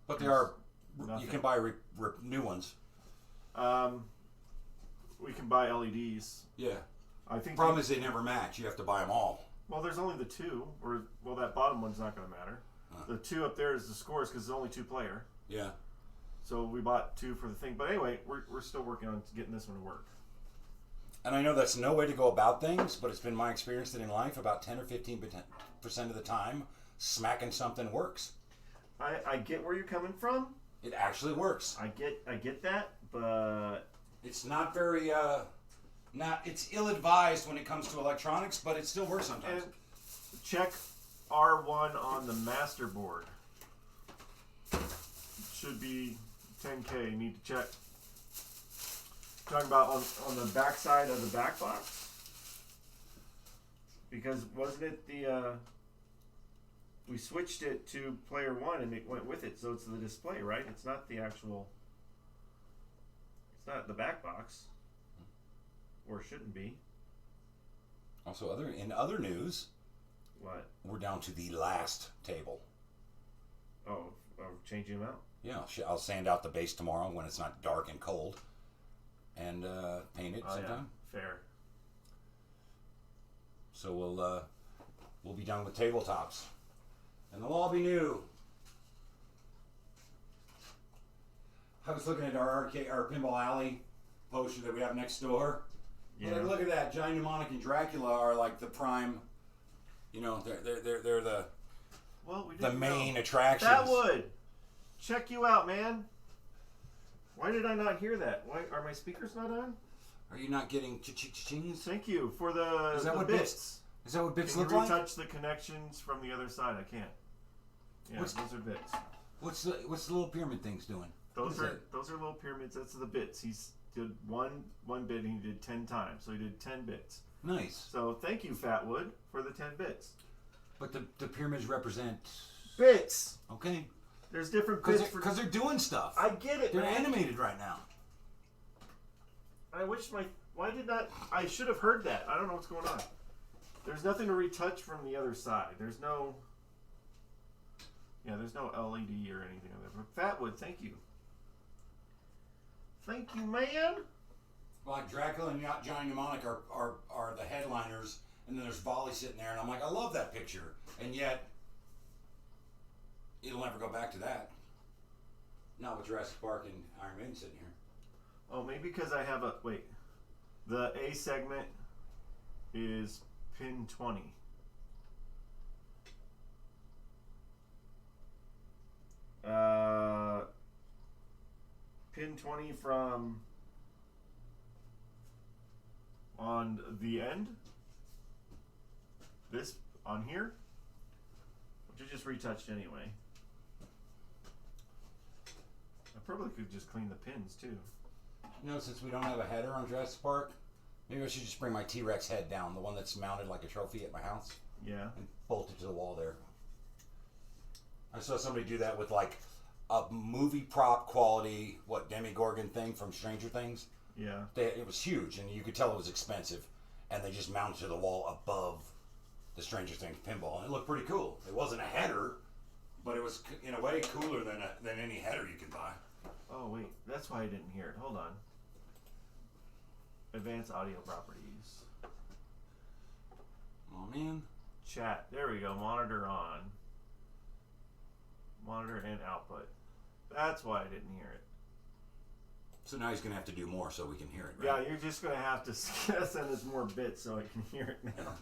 But they are. Nothing. You can buy new ones. We can buy LEDs. Yeah. I think. Problem is they never match. You have to buy them all. Well, there's only the 2, or well, that bottom one's not going to matter. The 2 up there is the scores because it's only 2-player. Yeah. So we bought 2 for the thing. But anyway, we're still working on getting this one to work. And I know that's no way to go about things, but it's been my experience that in life, about 10 or 15% of the time, smacking something works. I get where you're coming from. It actually works. I get that, but It's not very, it's ill-advised when it comes to electronics, but it still works sometimes. and check R1 on the master board. It should be 10K. You need to check. Talking about on the back side of the back box, because wasn't it the we switched it to player 1 and it went with it, so it's the display, right? It's not the actual. It's not the back box, or it shouldn't be. Also, in other news, What? we're down to the last table. Oh, changing them out. Yeah, I'll sand out the base tomorrow when it's not dark and cold, and paint it sometime. Yeah, fair. So we'll be done with tabletops, and they'll all be new. I was looking at our Pinball Alley poster that we have next door. Yeah. Like, look at that. Giant Mnemonic and Dracula are like the prime. You know, they're the Well, we the didn't main know. attractions. That would check you out, man. Why did I not hear that? Why are my speakers not on? Are you not getting cha-chings? Thank you for the Is that the what bits. Is that what bits Can look you like? retouch the connections from the other side? I can't. Yeah, What's- those are bits. What's the little pyramid things doing? What is Those are little pyramids. That's the bits. He's did one bit and he did 10 times, so he did 10 bits. Nice. So thank you, Fatwood, for the 10 bits. But the pyramids represent Bits. okay There's different bits because they're doing stuff. I get it. They're man. animated right now. I wish why did not I should have heard that. I don't know what's going on. There's nothing to retouch from the other side. There's no LED or anything on there. But Fatwood, thank you. Thank you, man. Like Dracula and Giant Mnemonic are the headliners, and then there's Volley sitting there, and I'm like, I love that picture, and yet it'll never go back to that. Not with Jurassic Park and Iron Maiden sitting here. Oh, maybe because I have the A segment is pin 20. Pin 20 from on the end. This on here, which I just retouched anyway. I probably could just clean the pins too. You know, since we don't have a header on Jurassic Park, maybe I should just bring my T-Rex head down, the one that's mounted like a trophy at my house, Yeah. and bolt it to the wall there. I saw somebody do that with like a movie prop quality, Demogorgon thing from Stranger Things. Yeah. It was huge, and you could tell it was expensive, and they just mounted to the wall above the Stranger Things pinball, and it looked pretty cool. It wasn't a header, but it was in a way cooler than any header you can buy. Oh wait, that's why I didn't hear it. Hold on. Advanced audio properties. Oh man. Chat. There we go. Monitor on. Monitor and output. That's why I didn't hear it. So now he's gonna have to do more so we can hear it, Yeah, right? you're just gonna have to send us more bits so I can hear it now.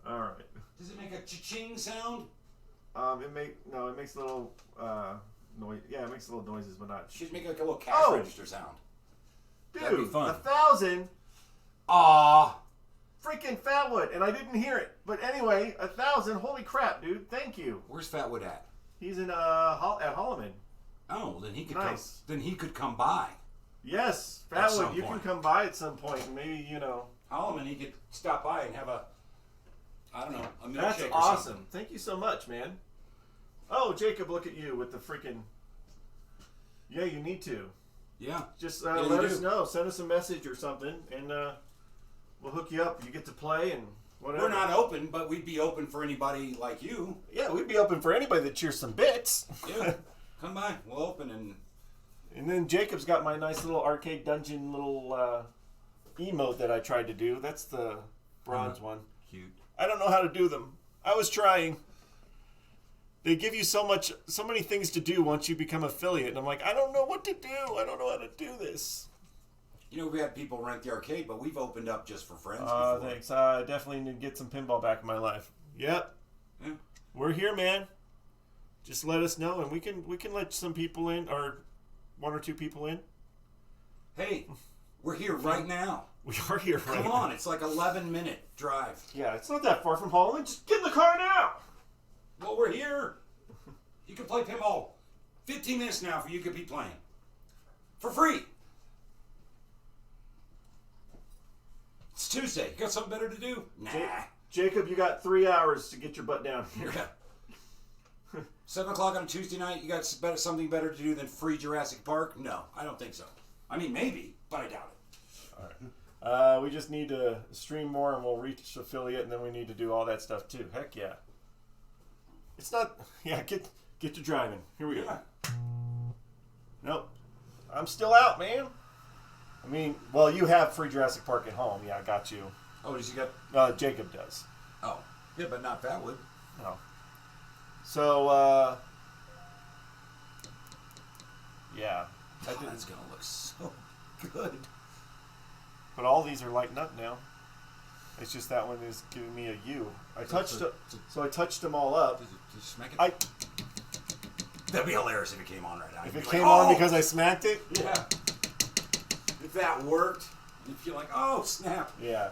All right. Does it make a cha-ching sound? It makes little noise. Yeah, it makes little noises, but not. Should make like a little cash register sound. That'd be Dude, fun. 1,000. Aw. Freaking Fatwood, and I didn't hear it. But anyway, 1,000. Holy crap, dude! Thank you. Where's Fatwood at? He's in at Holloman. Oh, then he could Nice. come. Then he could come by. Yes, At some Fatwood, you can point. come by at some point, and maybe Holloman, he could stop by and have a milkshake That's or awesome. something. Thank you so much, man. Oh, Jacob, look at you with the freaking. Yeah, you need to. Yeah. Just you let us do. know. Send us a message or something, and we'll hook you up. You get to play and whatever. We're not open, but we'd be open for anybody like you. Yeah, we'd be open for anybody that cheers some bits. Yeah. Come by. We'll open and. And then Jacob's got my nice little arcade dungeon little emote that I tried to do. That's the bronze one. Cute. I don't know how to do them. I was trying. They give you so many things to do once you become affiliate, and I'm like, I don't know what to do. I don't know how to do this. You know, we had people rent the arcade, but we've opened up just for friends before. Thanks. I definitely need to get some pinball back in my life. Yep. Yeah. We're here, man. Just let us know, and we can let some people in, or one or two people in. Hey, we're here right now. We are here right Come now. on, it's like 11-minute drive. Yeah, it's not that far from Holland. Just get in the car now. Well, we're here. You can play pinball 15 minutes now for you could be playing. For free. It's Tuesday. You got something better to do? Nah. Jacob, you got 3 hours to get your butt down here. Yeah. 7 o'clock on a Tuesday night, you got something better to do than free Jurassic Park? No, I don't think so. I mean, maybe, but I doubt it. All right. We just need to stream more, and we'll reach affiliate, and then we need to do all that stuff too. Heck yeah. It's not. Yeah, get to driving. Here we go. Yeah. Nope. I'm still out, man. I mean, well, you have free Jurassic Park at home. Yeah, I got you. Oh, does you got... Jacob does. Oh. Yeah, but not Fatwood. No. So, yeah. Oh, that's going to look so good. But all these are lighting up now. It's just that one is giving me a U. I touched them all up. Did you smack it? That'd be hilarious if it came on right now. If it came on because I smacked it? Yeah. If that worked, you'd feel like, oh, snap. Yeah.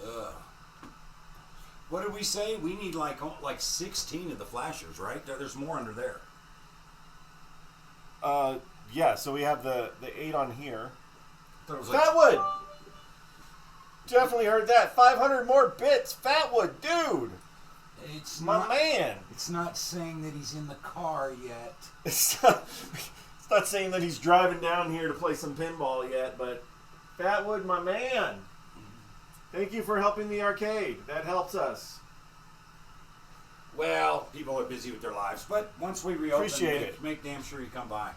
Ugh. What did we say? We need like 16 of the flashers, right? There's more under there. Yeah, so we have the 8 on here. I thought it was like, Fatwood! Definitely heard that. 500 more bits. Fatwood, dude! it's My not, man! It's not saying that he's in the car yet. It's not saying that he's driving down here to play some pinball yet, but Fatwood, my man! Thank you for helping the arcade. That helps us. Well, people are busy with their lives, but once we reopen, Appreciate it. make damn sure you come by.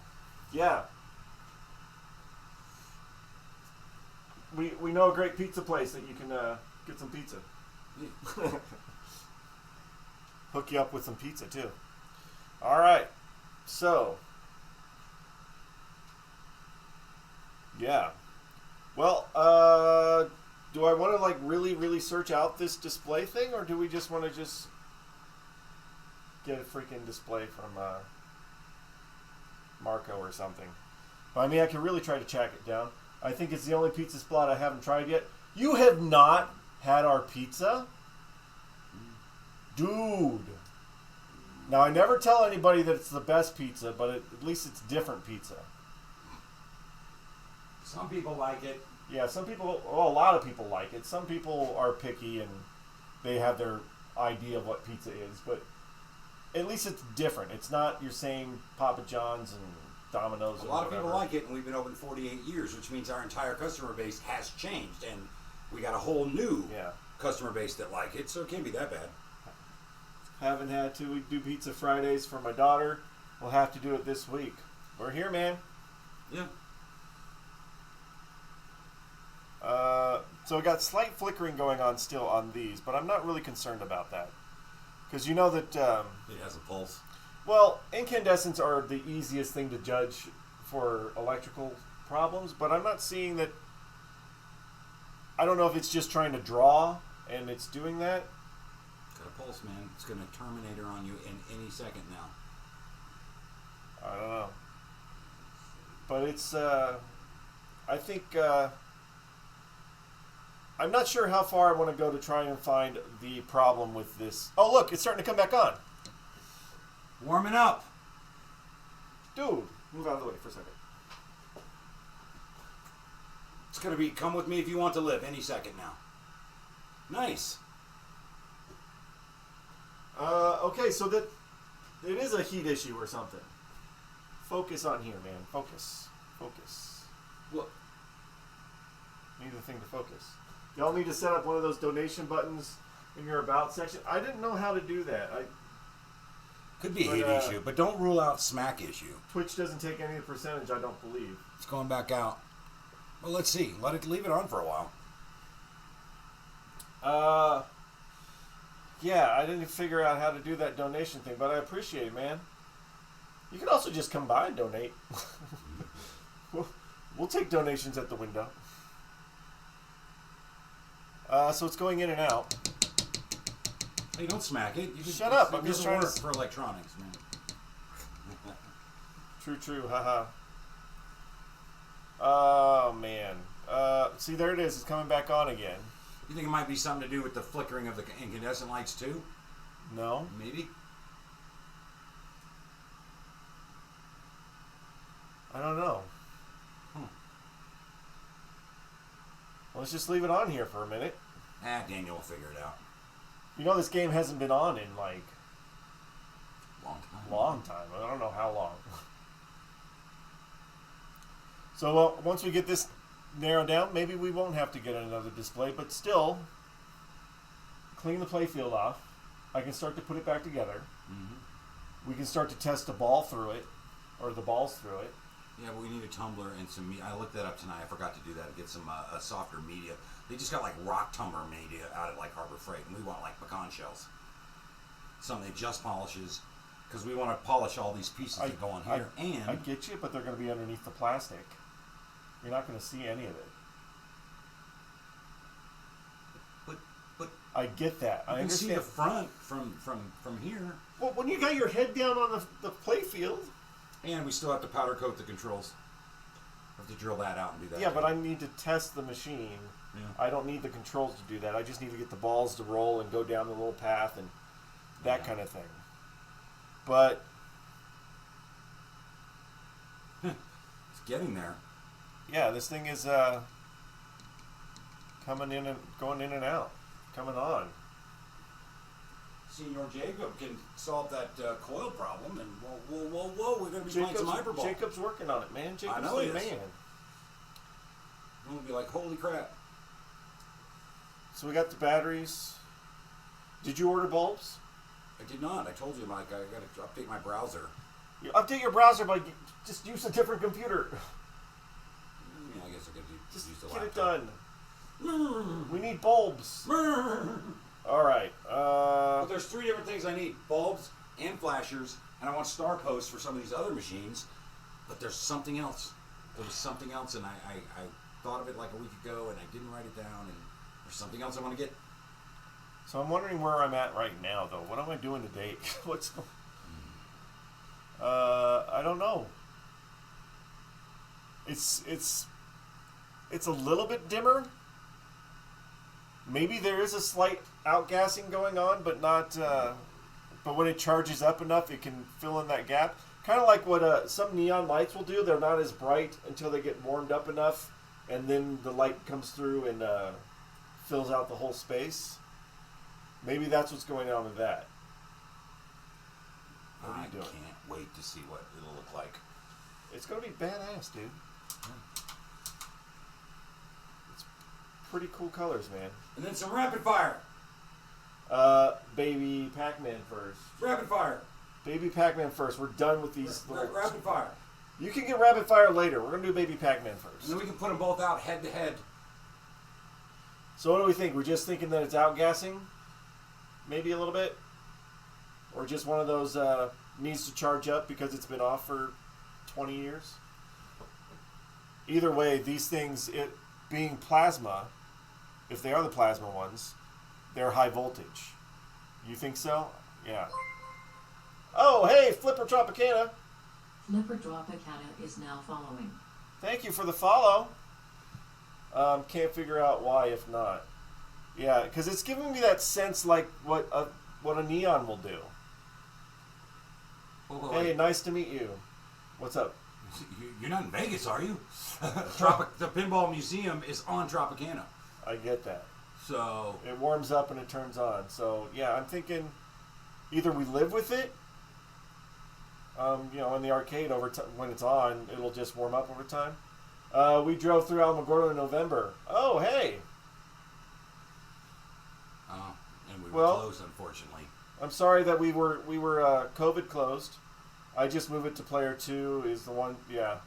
Yeah. We know a great pizza place that you can get some pizza. Hook you up with some pizza too. All right. So. Yeah. Well, do I want to really search out this display thing, or do we just want to just get a freaking display from Marco or something? But I mean, I can really try to track it down. I think it's the only pizza spot I haven't tried yet. You have not had our pizza? Dude. Now, I never tell anybody that it's the best pizza, but at least it's different pizza. Some people like it. Yeah, some people, well, a lot of people like it. Some people are picky and they have their idea of what pizza is, but at least it's different. It's not your same Papa John's and Domino's. A lot of people like it, and we've been open 48 years, which means our entire customer base has changed, and we got a whole new customer base that like it, so it can't be that bad. Haven't had to. We do Pizza Fridays for my daughter. We'll have to do it this week. We're here, man. Yeah. So we got slight flickering going on still on these, but I'm not really concerned about that. Because you know that... it has a pulse. Well, incandescents are the easiest thing to judge for electrical problems, but I'm not seeing that... I don't know if it's just trying to draw, and it's doing that. It's got a pulse, man. It's going to Terminator on you in any second now. I don't know. But it's... I think... I'm not sure how far I want to go to try and find the problem with this. Oh, look, it's starting to come back on. Warming up. Dude, move out of the way for a second. It's going to be come with me if you want to live any second now. Nice. Okay, so that it is a heat issue or something. Focus on here, man. Focus. Focus. Look. Need the thing to focus. Y'all need to set up one of those donation buttons in your About section. I didn't know how to do that. Could be a heat issue, but don't rule out smack issue. Twitch doesn't take any of the percentage, I don't believe. It's going back out. Well, let's see. Leave it on for a while. Yeah, I didn't figure out how to do that donation thing, but I appreciate it, man. You can also just come by and donate. We'll take donations at the window. So it's going in and out. Hey, don't smack it. You Shut up. I'm just trying to... for electronics, man. True. Haha. Oh, man. See, there it is. It's coming back on again. You think it might be something to do with the flickering of the incandescent lights, too? No. Maybe? I don't know. Well, let's just leave it on here for a minute. Daniel will figure it out. You know, this game hasn't been on in, like... Long time. I don't know how long. So, once we get this narrowed down, maybe we won't have to get another display, but still, clean the playfield off. I can start to put it back together. Mm-hmm. We can start to test the ball through it, or the balls through it. Yeah, but we need a tumbler and some media. I looked that up tonight. I forgot to do that. To get some softer media. They just got like rock tumbler media out at like Harbor Freight, and we want like pecan shells. Something that just polishes, because we want to polish all these pieces that go on here. I get you, but they're going to be underneath the plastic. You're not going to see any of it. But I get that. I understand. See the front from here. Well, when you got your head down on the playfield. And we still have to powder coat the controls. Have to drill that out and do that. Yeah, but I need to test the machine. Yeah. I don't need the controls to do that. I just need to get the balls to roll and go down the little path and that kind of thing. But it's getting there. Yeah, this thing is coming in and going in and out, coming on. Senor Jacob can solve that coil problem, and whoa, we're going to be playing some Hyperball. Jacob's working on it, man. Jacob's I know the man. I'm going to be like, holy crap. So we got the batteries. Did you order bulbs? I did not. I told you, Mike, I got to update my browser. You update your browser by just use a different computer. Yeah, I guess I could just use the get laptop. it done. We need bulbs. All right. But there's 3 different things I need: bulbs and flashers, and I want star posts for some of these other machines. But there's something else. There was something else, and I thought of it like a week ago, and I didn't write it down. And there's something else I want to get. So I'm wondering where I'm at right now, though. What am I doing to date? I don't know. It's a little bit dimmer. Maybe there is a slight outgassing going on, but not. But when it charges up enough, it can fill in that gap. Kind of like what some neon lights will do. They're not as bright until they get warmed up enough, and then the light comes through and fills out the whole space. Maybe that's what's going on with that. I can't wait to see what it'll look like. It's going to be badass, dude. It's pretty cool colors, man. And then some rapid fire. Baby Pac-Man first. Rapid fire. Baby Pac-Man first. We're done with these little... Rapid fire. You can get rapid fire later. We're going to do Baby Pac-Man first. And then we can put them both out head to head. So what do we think? We're just thinking that it's outgassing? Maybe a little bit? Or just one of those needs to charge up because it's been off for 20 years? Either way, these things, it being plasma, if they are the plasma ones, they're high voltage. You think so? Yeah. Oh, hey, Flipper Tropicana. Flipper Tropicana is now following. Thank you for the follow. Can't figure out why if not. Yeah, because it's giving me that sense like what a neon will do. Hey, nice to meet you. What's up? You're not in Vegas, are you? The Pinball Museum is on Tropicana. I get that. So it warms up and it turns on. So yeah, I'm thinking either we live with it. In the arcade when it's on, it'll just warm up over time. We drove through Alamogordo in November. Oh, hey. Oh, and we were closed, unfortunately. I'm sorry that we were COVID closed. I just moved it to player 2 is the one. Yeah.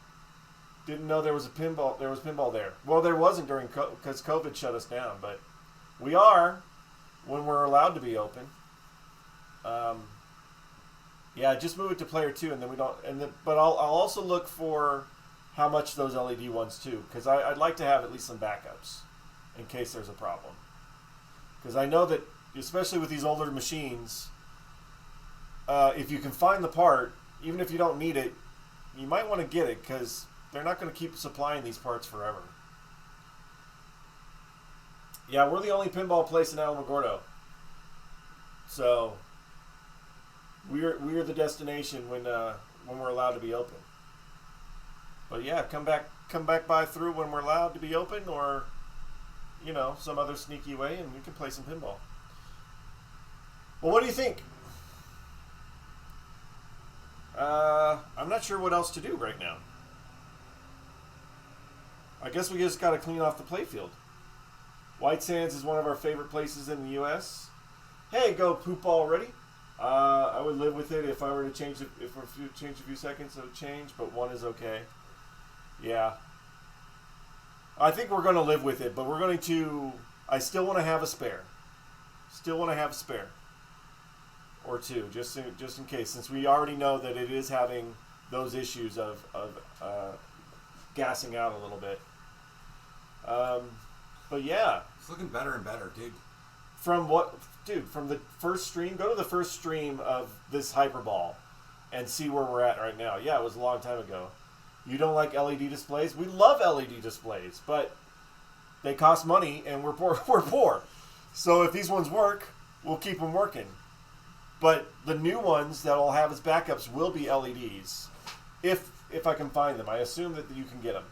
Didn't know there was pinball. There was pinball there. Well, there wasn't because COVID shut us down, but we are when we're allowed to be open. Yeah, just move it to player 2, and then we don't. But I'll also look for how much those LED ones too, because I'd like to have at least some backups in case there's a problem. Because I know that, especially with these older machines, if you can find the part, even if you don't need it, you might want to get it because they're not going to keep supplying these parts forever. Yeah, we're the only pinball place in Alamogordo, so we're the destination when we're allowed to be open. But yeah, come back by through when we're allowed to be open, or some other sneaky way, and we can play some pinball. Well, what do you think? I'm not sure what else to do right now. I guess we just got to clean off the playfield. White Sands is one of our favorite places in the U.S. Hey, go poop already. I would live with it if I were to change it. If we change a few seconds, it would change, but 1 is okay. Yeah. I think we're going to live with it, but we're going to... I still want to have a spare. Still want to have a spare. Or 2, just in case, since we already know that it is having those issues of gassing out a little bit. But yeah. It's looking better and better, dude. From the first stream, go to the first stream of this Hyperball and see where we're at right now. Yeah, it was a long time ago. You don't like LED displays? We love LED displays, but they cost money and we're poor. We're poor. So if these ones work, we'll keep them working. But the new ones that I'll have as backups will be LEDs, if I can find them. I assume that you can get them.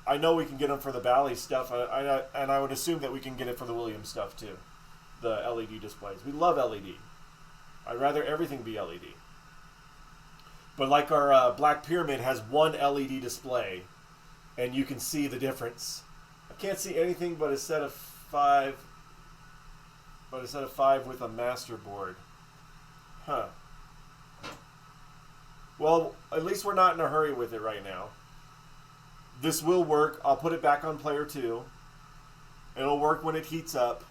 I know we can get them for the Bally stuff, and I would assume that we can get it for the Williams stuff too, the LED displays. We love LED. I'd rather everything be LED. But like our Black Pyramid has 1 LED display, and you can see the difference. I can't see anything but a set of 5. But a set of 5 with a master board. Huh. Well, at least we're not in a hurry with it right now. This will work. I'll put it back on player 2. It'll work when it heats up.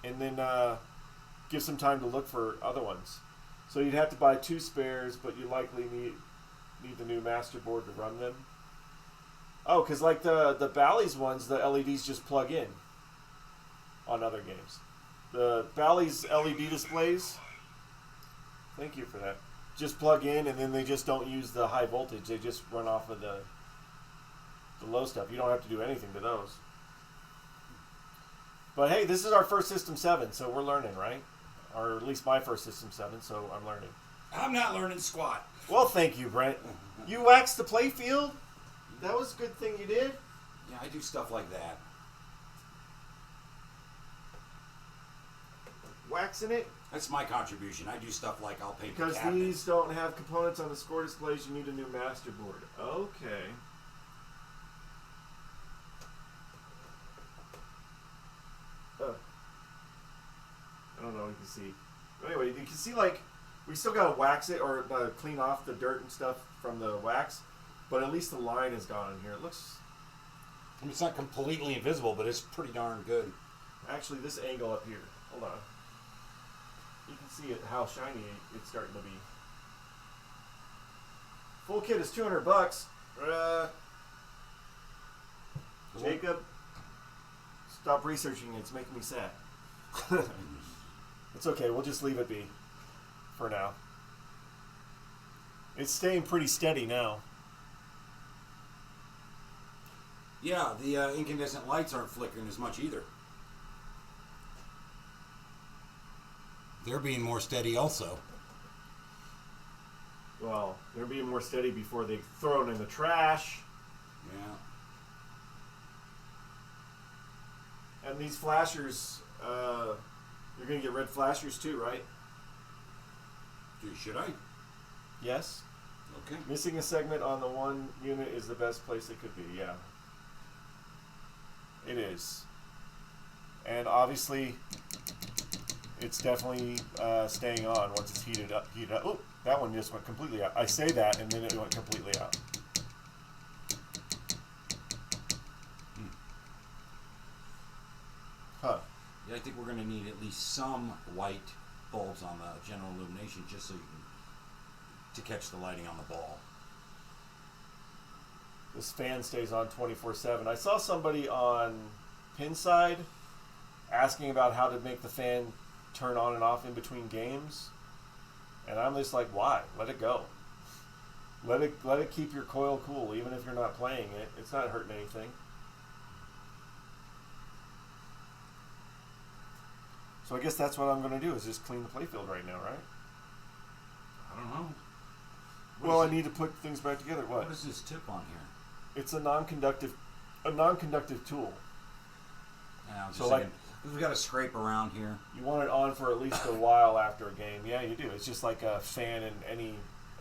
And then give some time to look for other ones. So you'd have to buy 2 spares, but you likely need the new master board to run them. Oh, because like the Bally's ones, the LEDs just plug in on other games. The Bally's LED displays, thank you for that, just plug in and then they just don't use the high voltage. They just run off of the low stuff. You don't have to do anything to those. But hey, this is our first System 7, so we're learning, right? Or at least my first System 7, so I'm learning. I'm not learning squat. Well, thank you, Brent. You waxed the playfield? That was a good thing you did. Yeah, I do stuff like that. wax in it. That's my contribution. I do stuff like I'll paint Because the cabinets. these don't have components on the score displays, you need a new master board. Okay. I don't know if you can see. Anyway, you can see, like, we still got to wax it or clean off the dirt and stuff from the wax, but at least the line is gone in here. It looks... I mean, it's not completely invisible, but it's pretty darn good. Actually, this angle up here. Hold on. You can see it, how shiny it's starting to be. Full kit is $200. Jacob, stop researching. It's making me sad. It's okay. We'll just leave it be for now. It's staying pretty steady now. Yeah, the incandescent lights aren't flickering as much either. They're being more steady also. Well, they're being more steady before they throw it in the trash. Yeah. And these flashers, you're going to get red flashers too, right? Should I? Yes. Okay. Missing a segment on the one unit is the best place it could be, yeah. It is. And obviously, it's definitely staying on once it's heated up. Oh, that one just went completely out. I say that, and then it went completely out. Huh. Yeah, I think we're going to need at least some white bulbs on the General Illumination just so you can to catch the lighting on the ball. This fan stays on 24/7. I saw somebody on Pinside asking about how to make the fan turn on and off in between games, and I'm just like, why? Let it go. Let it keep your coil cool, even if you're not playing it. It's not hurting anything. So I guess that's what I'm going to do, is just clean the playfield right now, right? I don't know. Well, I need to put things back together. What? What is this tip on here? It's a non-conductive tool. Yeah, I was So, just like, saying, we've got to scrape around here. You want it on for at least a while after a game. Yeah, you do. It's just like a fan in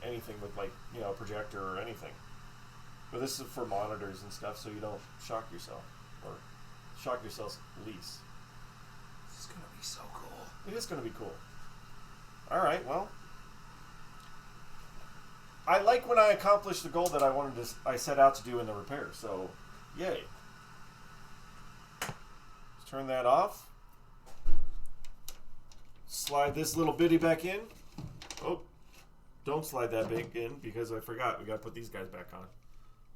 anything with, like, you know, a projector or anything. But this is for monitors and stuff, so you don't shock yourself or shock yourselves least. This is gonna be so cool. It is going to be cool. All right, well, I like when I accomplish the goal that I set out to do in the repair. So, yay. Let's turn that off. Slide this little bitty back in. Oh, don't slide that back in because I forgot. We got to put these guys back on.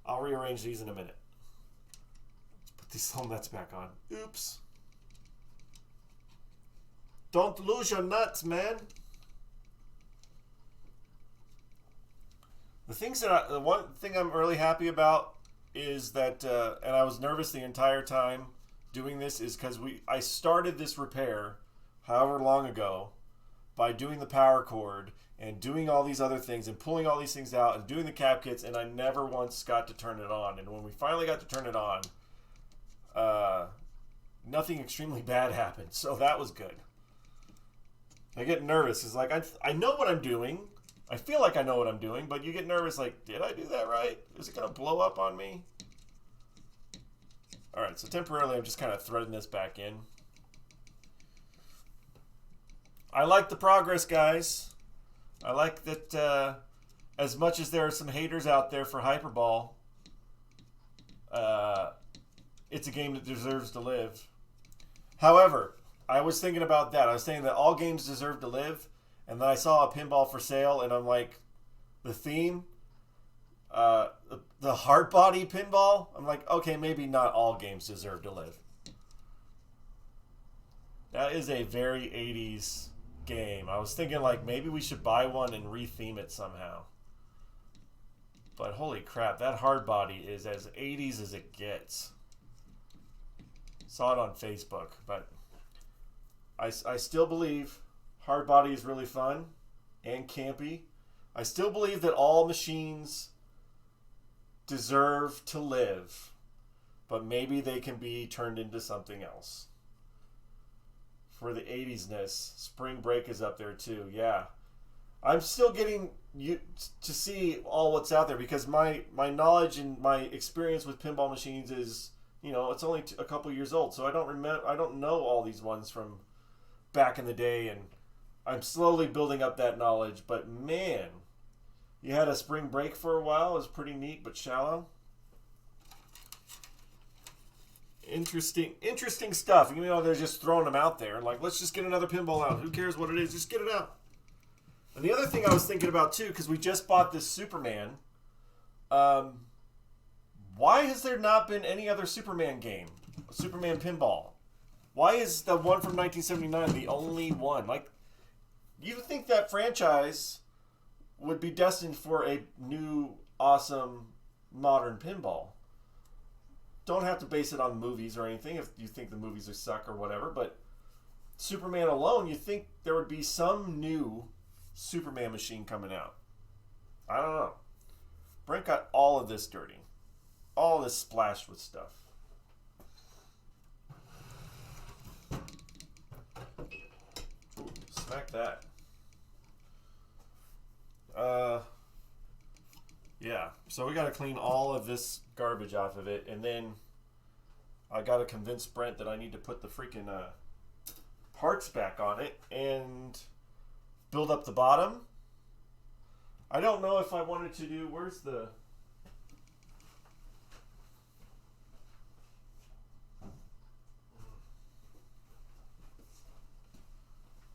I'll rearrange these in a minute. Let's put these little nuts back on. Oops. Don't lose your nuts, man. The one thing I'm really happy about is that, and I was nervous the entire time doing this, is because I started this repair however long ago by doing the power cord and doing all these other things and pulling all these things out and doing the cap kits, and I never once got to turn it on. And when we finally got to turn it on, nothing extremely bad happened, so that was good. I get nervous. It's like, I know what I'm doing. I feel like I know what I'm doing, but you get nervous like, did I do that right? Is it going to blow up on me? All right, so temporarily I'm just kind of threading this back in. I like the progress, guys. I like that as much as there are some haters out there for Hyperball, it's a game that deserves to live. However, I was thinking about that. I was saying that all games deserve to live, and then I saw a pinball for sale, and I'm like, the theme, the hard body pinball, I'm like, okay, maybe not all games deserve to live. That is a very 80s game. I was thinking, like, maybe we should buy one and retheme it somehow. But holy crap, that hard body is as 80s as it gets. Saw it on Facebook, but I still believe hard body is really fun and campy. I still believe that all machines deserve to live, but maybe they can be turned into something else. for the 80s-ness. Spring Break is up there too. Yeah. I'm still getting you to see all what's out there because my knowledge and my experience with pinball machines is, it's only a couple years old, so I don't know all these ones from back in the day, and I'm slowly building up that knowledge. But man, you had a Spring Break for a while. It was pretty neat but shallow. Interesting stuff. They're just throwing them out there. Like, let's just get another pinball out. Who cares what it is? Just get it out. And the other thing I was thinking about, too, because we just bought this Superman. Why has there not been any other Superman game? Superman pinball. Why is the one from 1979 the only one? Like, you think that franchise would be destined for a new, awesome, modern pinball. Don't have to base it on movies or anything if you think the movies are suck or whatever, but Superman alone, you think there would be some new Superman machine coming out. I don't know. Brent got all of this dirty. All of this splashed with stuff. Ooh, smack that. Yeah, so we got to clean all of this garbage off of it, and then I got to convince Brent that I need to put the freaking parts back on it and build up the bottom. I don't know if I wanted to do, where's the...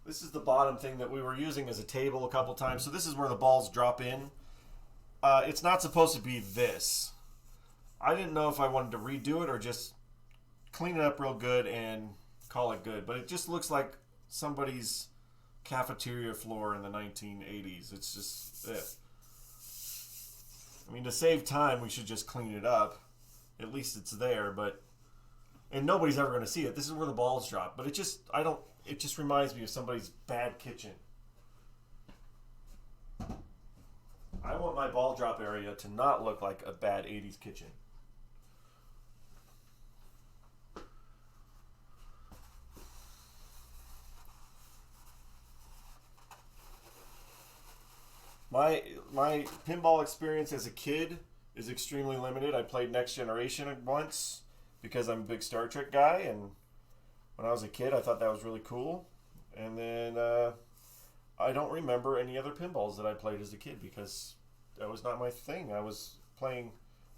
This is the bottom thing that we were using as a table a couple times. So this is where the balls drop in. It's not supposed to be this. I didn't know if I wanted to redo it or just clean it up real good and call it good. But it just looks like somebody's cafeteria floor in the 1980s. It's just... I mean, to save time, we should just clean it up. At least it's there, but... And nobody's ever going to see it. This is where the balls drop. But it just... It just reminds me of somebody's bad kitchen. I want my ball drop area to not look like a bad 80s kitchen. My pinball experience as a kid is extremely limited. I played Next Generation once because I'm a big Star Trek guy, and when I was a kid I thought that was really cool. And then I don't remember any other pinballs that I played as a kid because that was not my thing. I was playing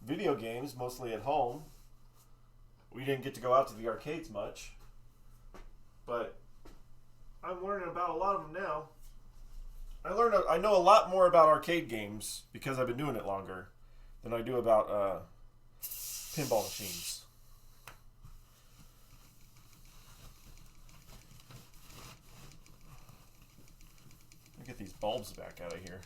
video games mostly at home. We didn't get to go out to the arcades much, but I'm learning about a lot of them now. I know a lot more about arcade games because I've been doing it longer than I do about pinball machines. Let me get these bulbs back out of here.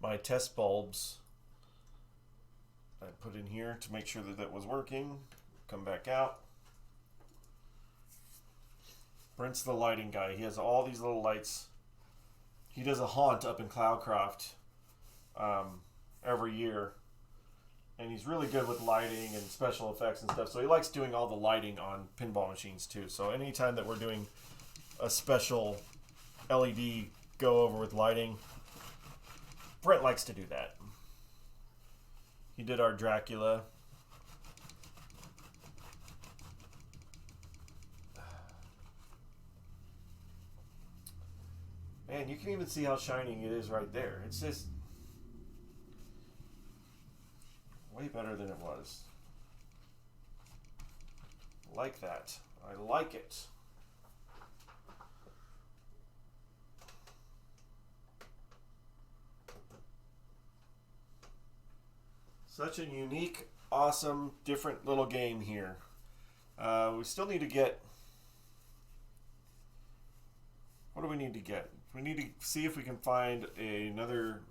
My test bulbs I put in here to make sure that that was working. Come back out. Brent's the lighting guy. He has all these little lights. He does a haunt up in Cloudcroft every year. And he's really good with lighting and special effects and stuff. So he likes doing all the lighting on pinball machines too. So anytime that we're doing a special LED go over with lighting, Brent likes to do that. He did our Dracula. Man, you can even see how shining it is right there. It's just way better than it was. Like that. I like it. Such a unique, awesome, different little game here. We still need to get... What do we need to get? We need to see if we can find another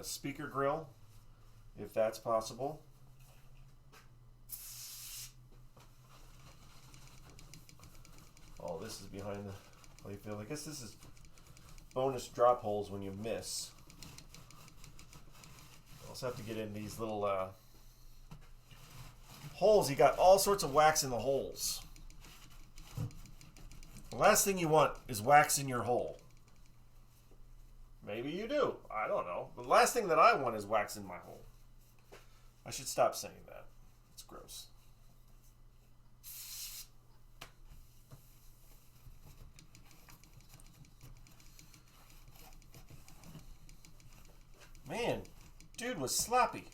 speaker grill, if that's possible. Oh, this is behind the playfield. I guess this is bonus drop holes when you miss. Also have to get in these little Holes, you got all sorts of wax in the holes. The last thing you want is wax in your hole. Maybe you do. I don't know. The last thing that I want is wax in my hole. I should stop saying that. It's gross. Man, dude was sloppy.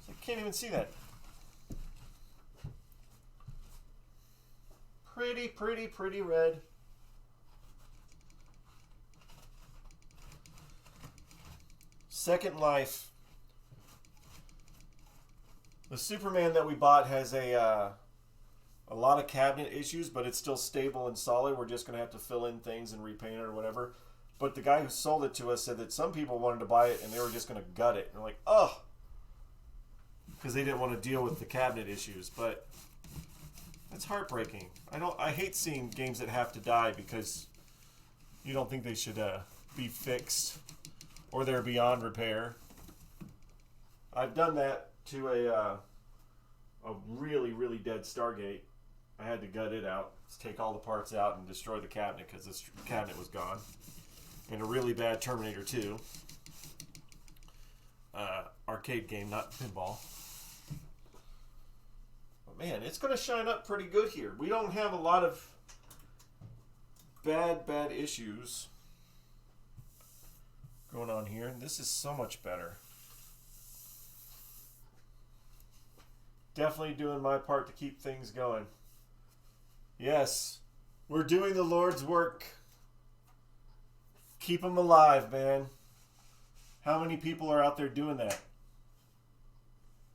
I can't even see that. Pretty, pretty, pretty red. Second Life. The Superman that we bought has a lot of cabinet issues, but it's still stable and solid. We're just going to have to fill in things and repaint it or whatever. But the guy who sold it to us said that some people wanted to buy it and they were just going to gut it. And we're like, oh, because they didn't want to deal with the cabinet issues. But that's heartbreaking. I hate seeing games that have to die because you don't think they should be fixed or they're beyond repair. I've done that to a really, really dead Stargate. I had to gut it out, take all the parts out, and destroy the cabinet because this cabinet was gone. And a really bad Terminator 2 arcade game, not pinball. But man, it's going to shine up pretty good here. We don't have a lot of bad issues going on here. This is so much better. Definitely doing my part to keep things going. Yes, we're doing the Lord's work. Keep them alive, man. How many people are out there doing that?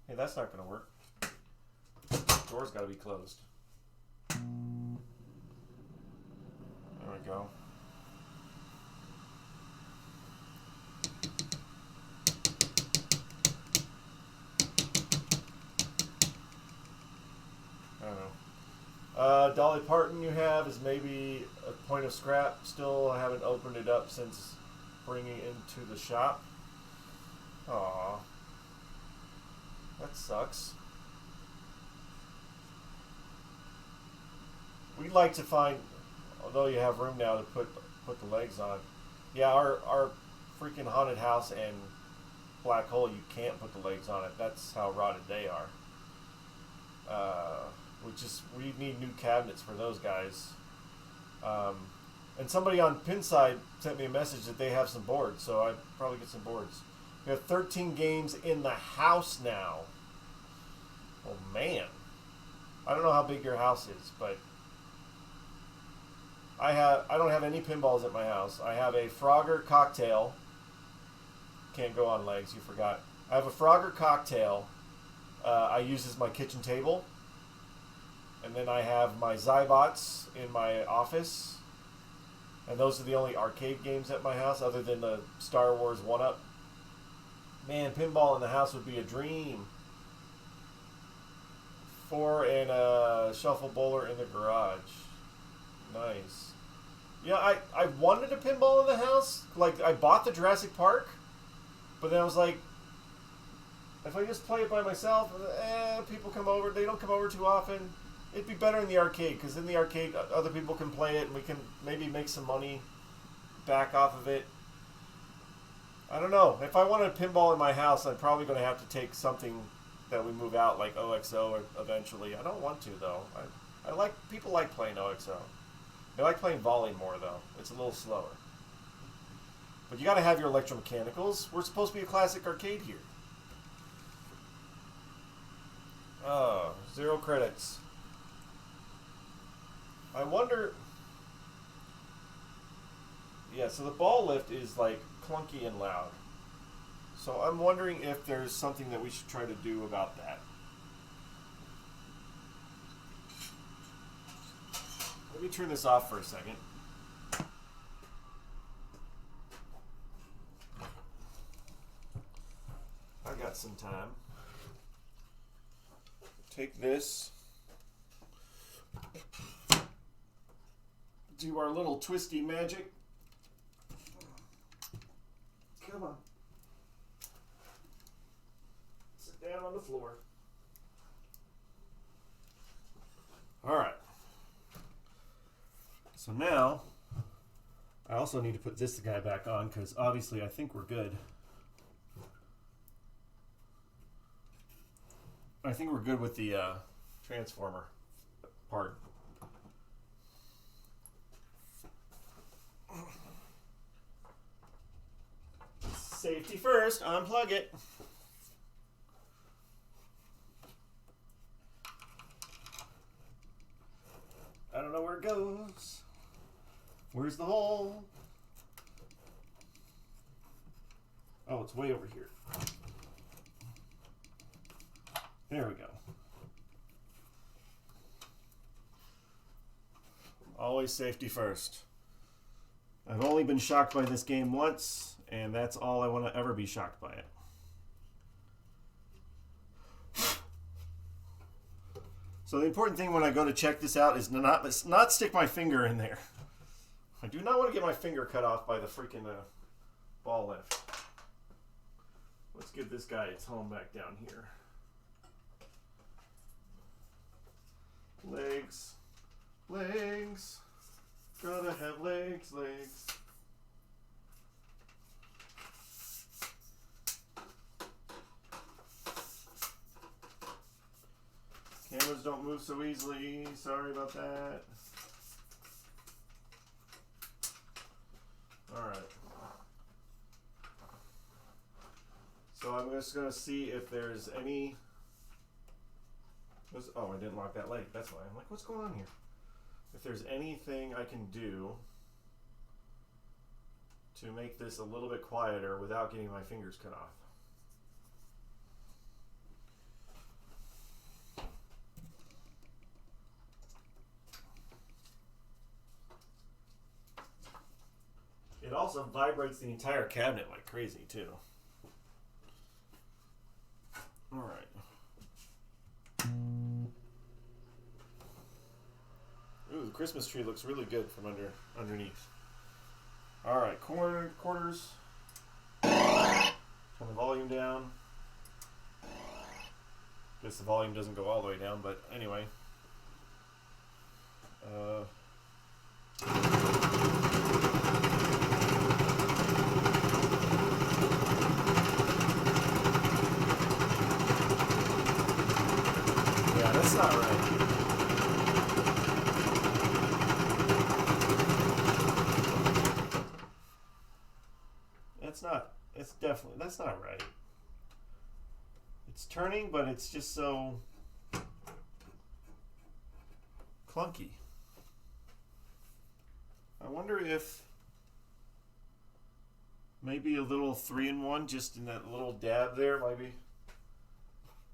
Hey, that's not going to work. Door's got to be closed. There we go. I don't know. Dolly Parton you have is maybe a point of scrap. Still haven't opened it up since bringing it into the shop. Aww. That sucks. We'd like to find, although you have room now to put the legs on. Yeah, our freaking haunted house and black hole, you can't put the legs on it. That's how rotted they are. We need new cabinets for those guys. And somebody on Pinside sent me a message that they have some boards, so I'd probably get some boards. We have 13 games in the house now. Oh man. I don't know how big your house is, but I don't have any pinballs at my house. I have a Frogger cocktail. Can't go on legs, you forgot. I have a Frogger cocktail I use as my kitchen table. And then I have my Zybots in my office. And those are the only arcade games at my house other than the Star Wars 1-Up. Man, pinball in the house would be a dream. 4 and a shuffle bowler in the garage. Nice. Yeah, I wanted a pinball in the house. Like, I bought the Jurassic Park. But then I was like, if I just play it by myself, people come over. They don't come over too often. It'd be better in the arcade, because in the arcade, other people can play it, and we can maybe make some money back off of it. I don't know. If I wanted a pinball in my house, I'm probably going to have to take something that we move out, like OXO eventually. I don't want to, though. People like playing OXO. They like playing volley more, though. It's a little slower. But you got to have your electromechanicals. We're supposed to be a classic arcade here. Oh, 0 credits. I wonder... Yeah, so the ball lift is like clunky and loud. So I'm wondering if there's something that we should try to do about that. Let me turn this off for a second. I got some time. Take this. Do our little twisty magic. Come on. Sit down on the floor. So now, I also need to put this guy back on because obviously I think we're good. I think we're good with the transformer part. Safety first, unplug it. I don't know where it goes. Where's the hole? Oh, it's way over here. There we go. Always safety first. I've only been shocked by this game once, and that's all I want to ever be shocked by it. So the important thing when I go to check this out is not stick my finger in there. I do not want to get my finger cut off by the freaking ball lift. Let's get this guy its home back down here. Legs. Legs. Gotta have legs, legs. Cameras don't move so easily. Sorry about that. Alright. So I'm just going to see if there's any... Oh, I didn't lock that leg. That's why. I'm like, what's going on here? If there's anything I can do to make this a little bit quieter without getting my fingers cut off. It also vibrates the entire cabinet like crazy, too. All right. Ooh, the Christmas tree looks really good from underneath. All right, quarters. Turn the volume down. Guess the volume doesn't go all the way down, but anyway. Yeah, that's not right. That's not right. It's turning, but it's just so clunky. I wonder if maybe a little 3-in-1 just in that little dab there,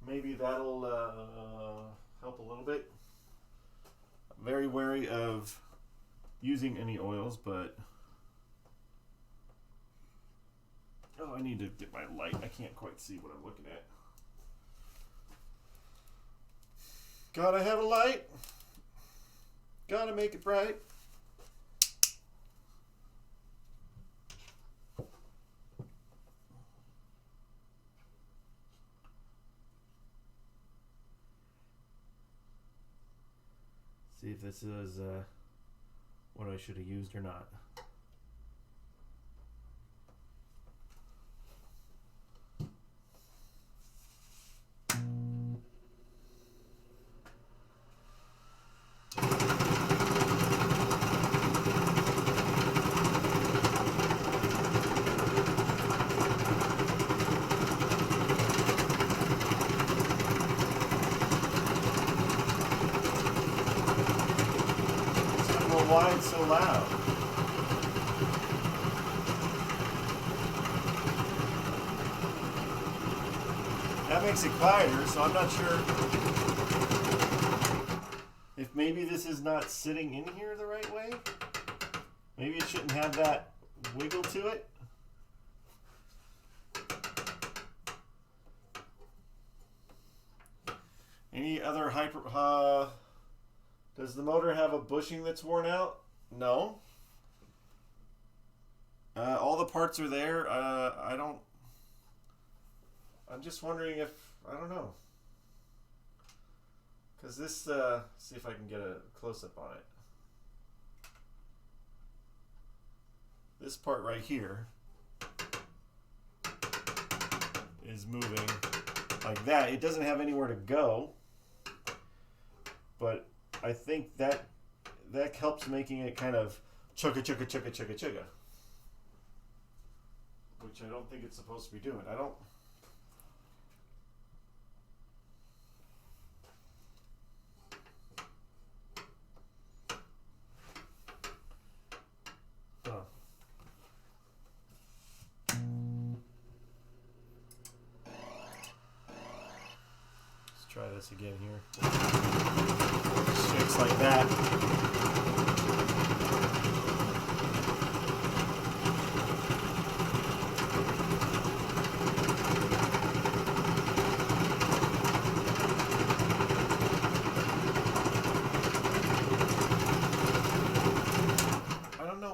maybe that'll help a little bit. I'm very wary of using any oils, but oh, I need to get my light. I can't quite see what I'm looking at. Gotta have a light. Gotta make it bright. See if this is what I should have used or not. Why it's so loud? That makes it quieter, so I'm not sure if maybe this is not sitting in here the right way. Maybe it shouldn't have that wiggle to it. Any other does the motor have a bushing that's worn out? No. All the parts are there. I'm just wondering if, I don't know. Because this, see if I can get a close-up on it. this part right here is moving like that. It doesn't have anywhere to go, but I think that helps making it kind of chugga chugga chugga chugga chugga, which I don't think it's supposed to be doing. I don't. Huh. Let's try this again here. Shakes like that.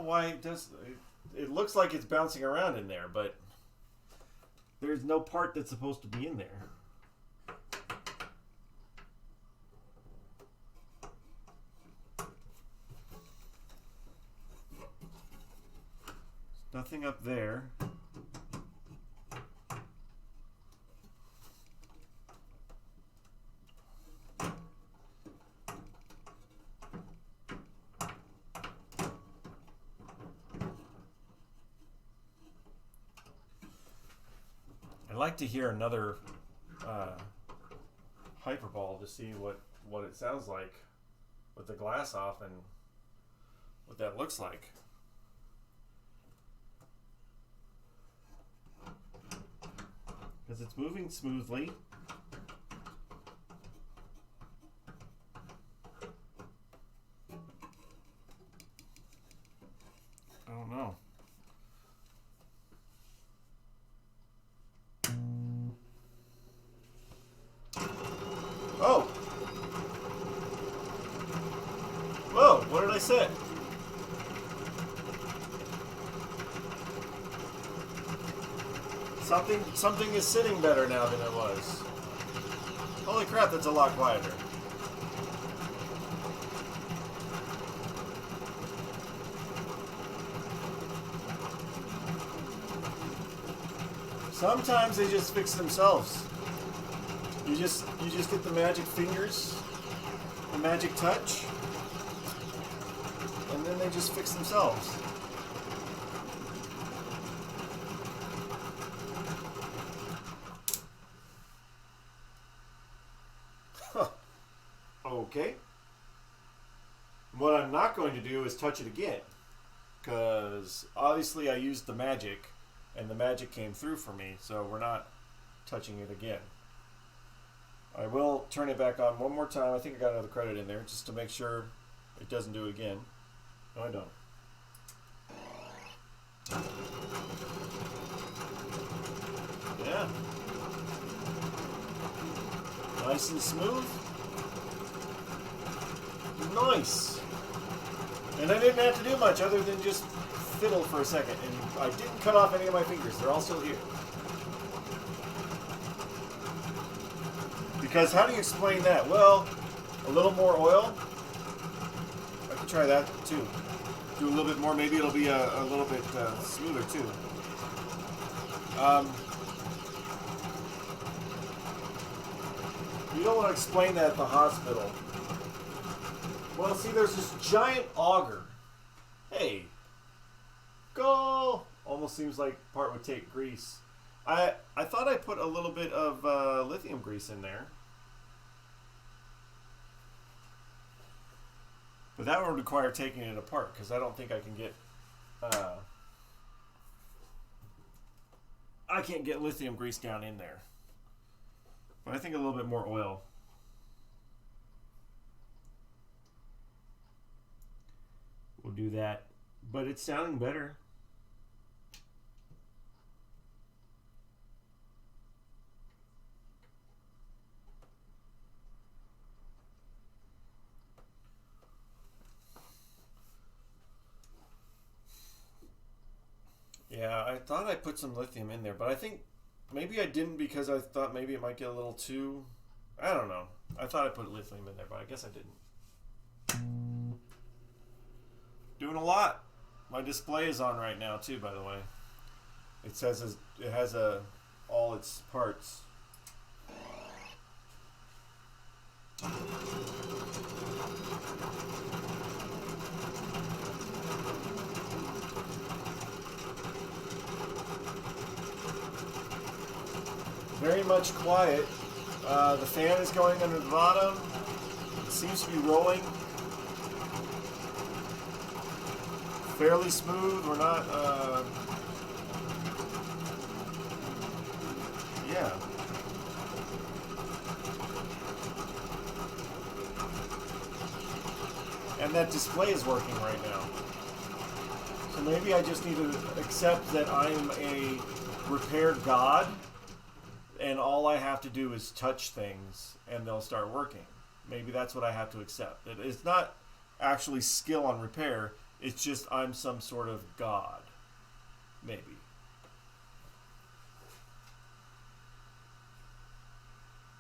Why it does it looks like it's bouncing around in there, but there's no part that's supposed to be in there. There's nothing up there. I'd like to hear another hyperball to see what it sounds like with the glass off and what that looks like. Because it's moving smoothly. I don't know. Oh! Whoa, what did I say? Something is sitting better now than it was. Holy crap, that's a lot quieter. Sometimes they just fix themselves. You just get the magic fingers, the magic touch, and then they just fix themselves. Huh. Okay. What I'm not going to do is touch it again, because obviously I used the magic, and the magic came through for me, so we're not touching it again. I will turn it back on one more time. I think I got another credit in there just to make sure it doesn't do it again. No, I don't. Yeah. Nice and smooth. Nice. And I didn't have to do much other than just fiddle for a second. And I didn't cut off any of my fingers. They're all still here. Because how do you explain that? Well, a little more oil. I can try that too. Do a little bit more. Maybe it'll be a little bit smoother too. You don't want to explain that at the hospital. Well, see, there's this giant auger. Hey, go! Almost seems like part would take grease. I thought I put a little bit of lithium grease in there. But that would require taking it apart, because I don't think I can get... I can't get lithium grease down in there. But I think a little bit more oil. We'll do that. But it's sounding better. Yeah, I thought I put some lithium in there, but I think maybe I didn't because I thought maybe it might get a little too... I don't know. I thought I put lithium in there, but I guess I didn't. Doing a lot. My display is on right now too, by the way. It says it has all its parts. Very much quiet. The fan is going under the bottom. It seems to be rolling fairly smooth. We're not, yeah. And that display is working right now. So maybe I just need to accept that I'm a repair god, and all I have to do is touch things and they'll start working. Maybe that's what I have to accept. It's not actually skill on repair. It's just I'm some sort of god. Maybe.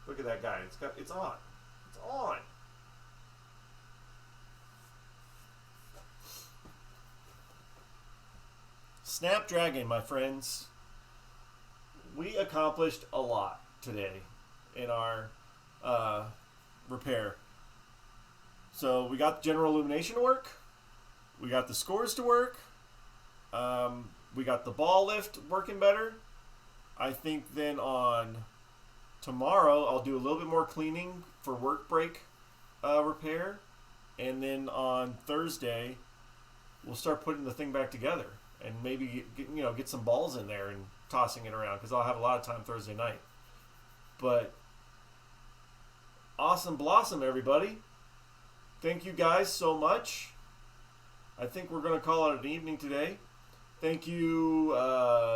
Look at that guy. It's on. It's on. Snapdragon, my friends. We accomplished a lot today in our repair. So we got General Illumination to work. We got the scores to work. We got the ball lift working better. I think then on tomorrow I'll do a little bit more cleaning for work break repair. And then on Thursday we'll start putting the thing back together and maybe get some balls in there and tossing it around, because I'll have a lot of time Thursday night. But awesome blossom, everybody. Thank you guys so much. I think we're going to call it an evening today. Thank you,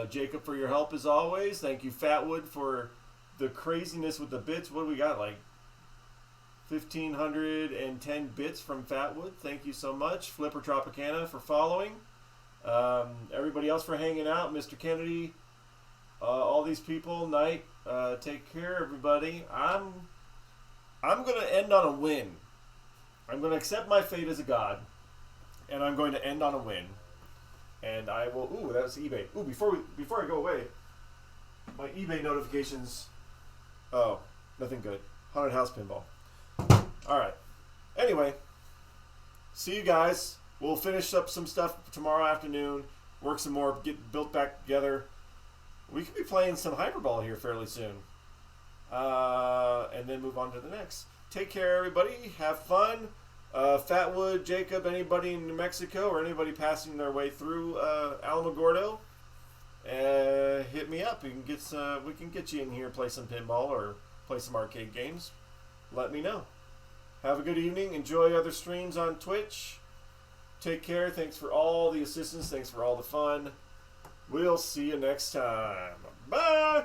Jacob, for your help as always. Thank you, Fatwood, for the craziness with the bits. What do we got, like 1,510 bits from Fatwood? Thank you so much. Flipper Tropicana for following. Everybody else for hanging out. Mr. Kennedy, all these people, Knight, take care, everybody. I'm going to end on a win. I'm going to accept my fate as a god, and I'm going to end on a win. And I will. Ooh, that was eBay. Ooh, before I go away, my eBay notifications. Oh, nothing good. Haunted House Pinball. All right. Anyway, see you guys. We'll finish up some stuff tomorrow afternoon. Work some more. Get built back together. We could be playing some Hyperball here fairly soon. And then move on to the next. Take care, everybody. Have fun. Fatwood, Jacob, anybody in New Mexico or anybody passing their way through Alamogordo, hit me up. We can get you in here, play some pinball or play some arcade games. Let me know. Have a good evening. Enjoy other streams on Twitch. Take care. Thanks for all the assistance. Thanks for all the fun. We'll see you next time. Bye.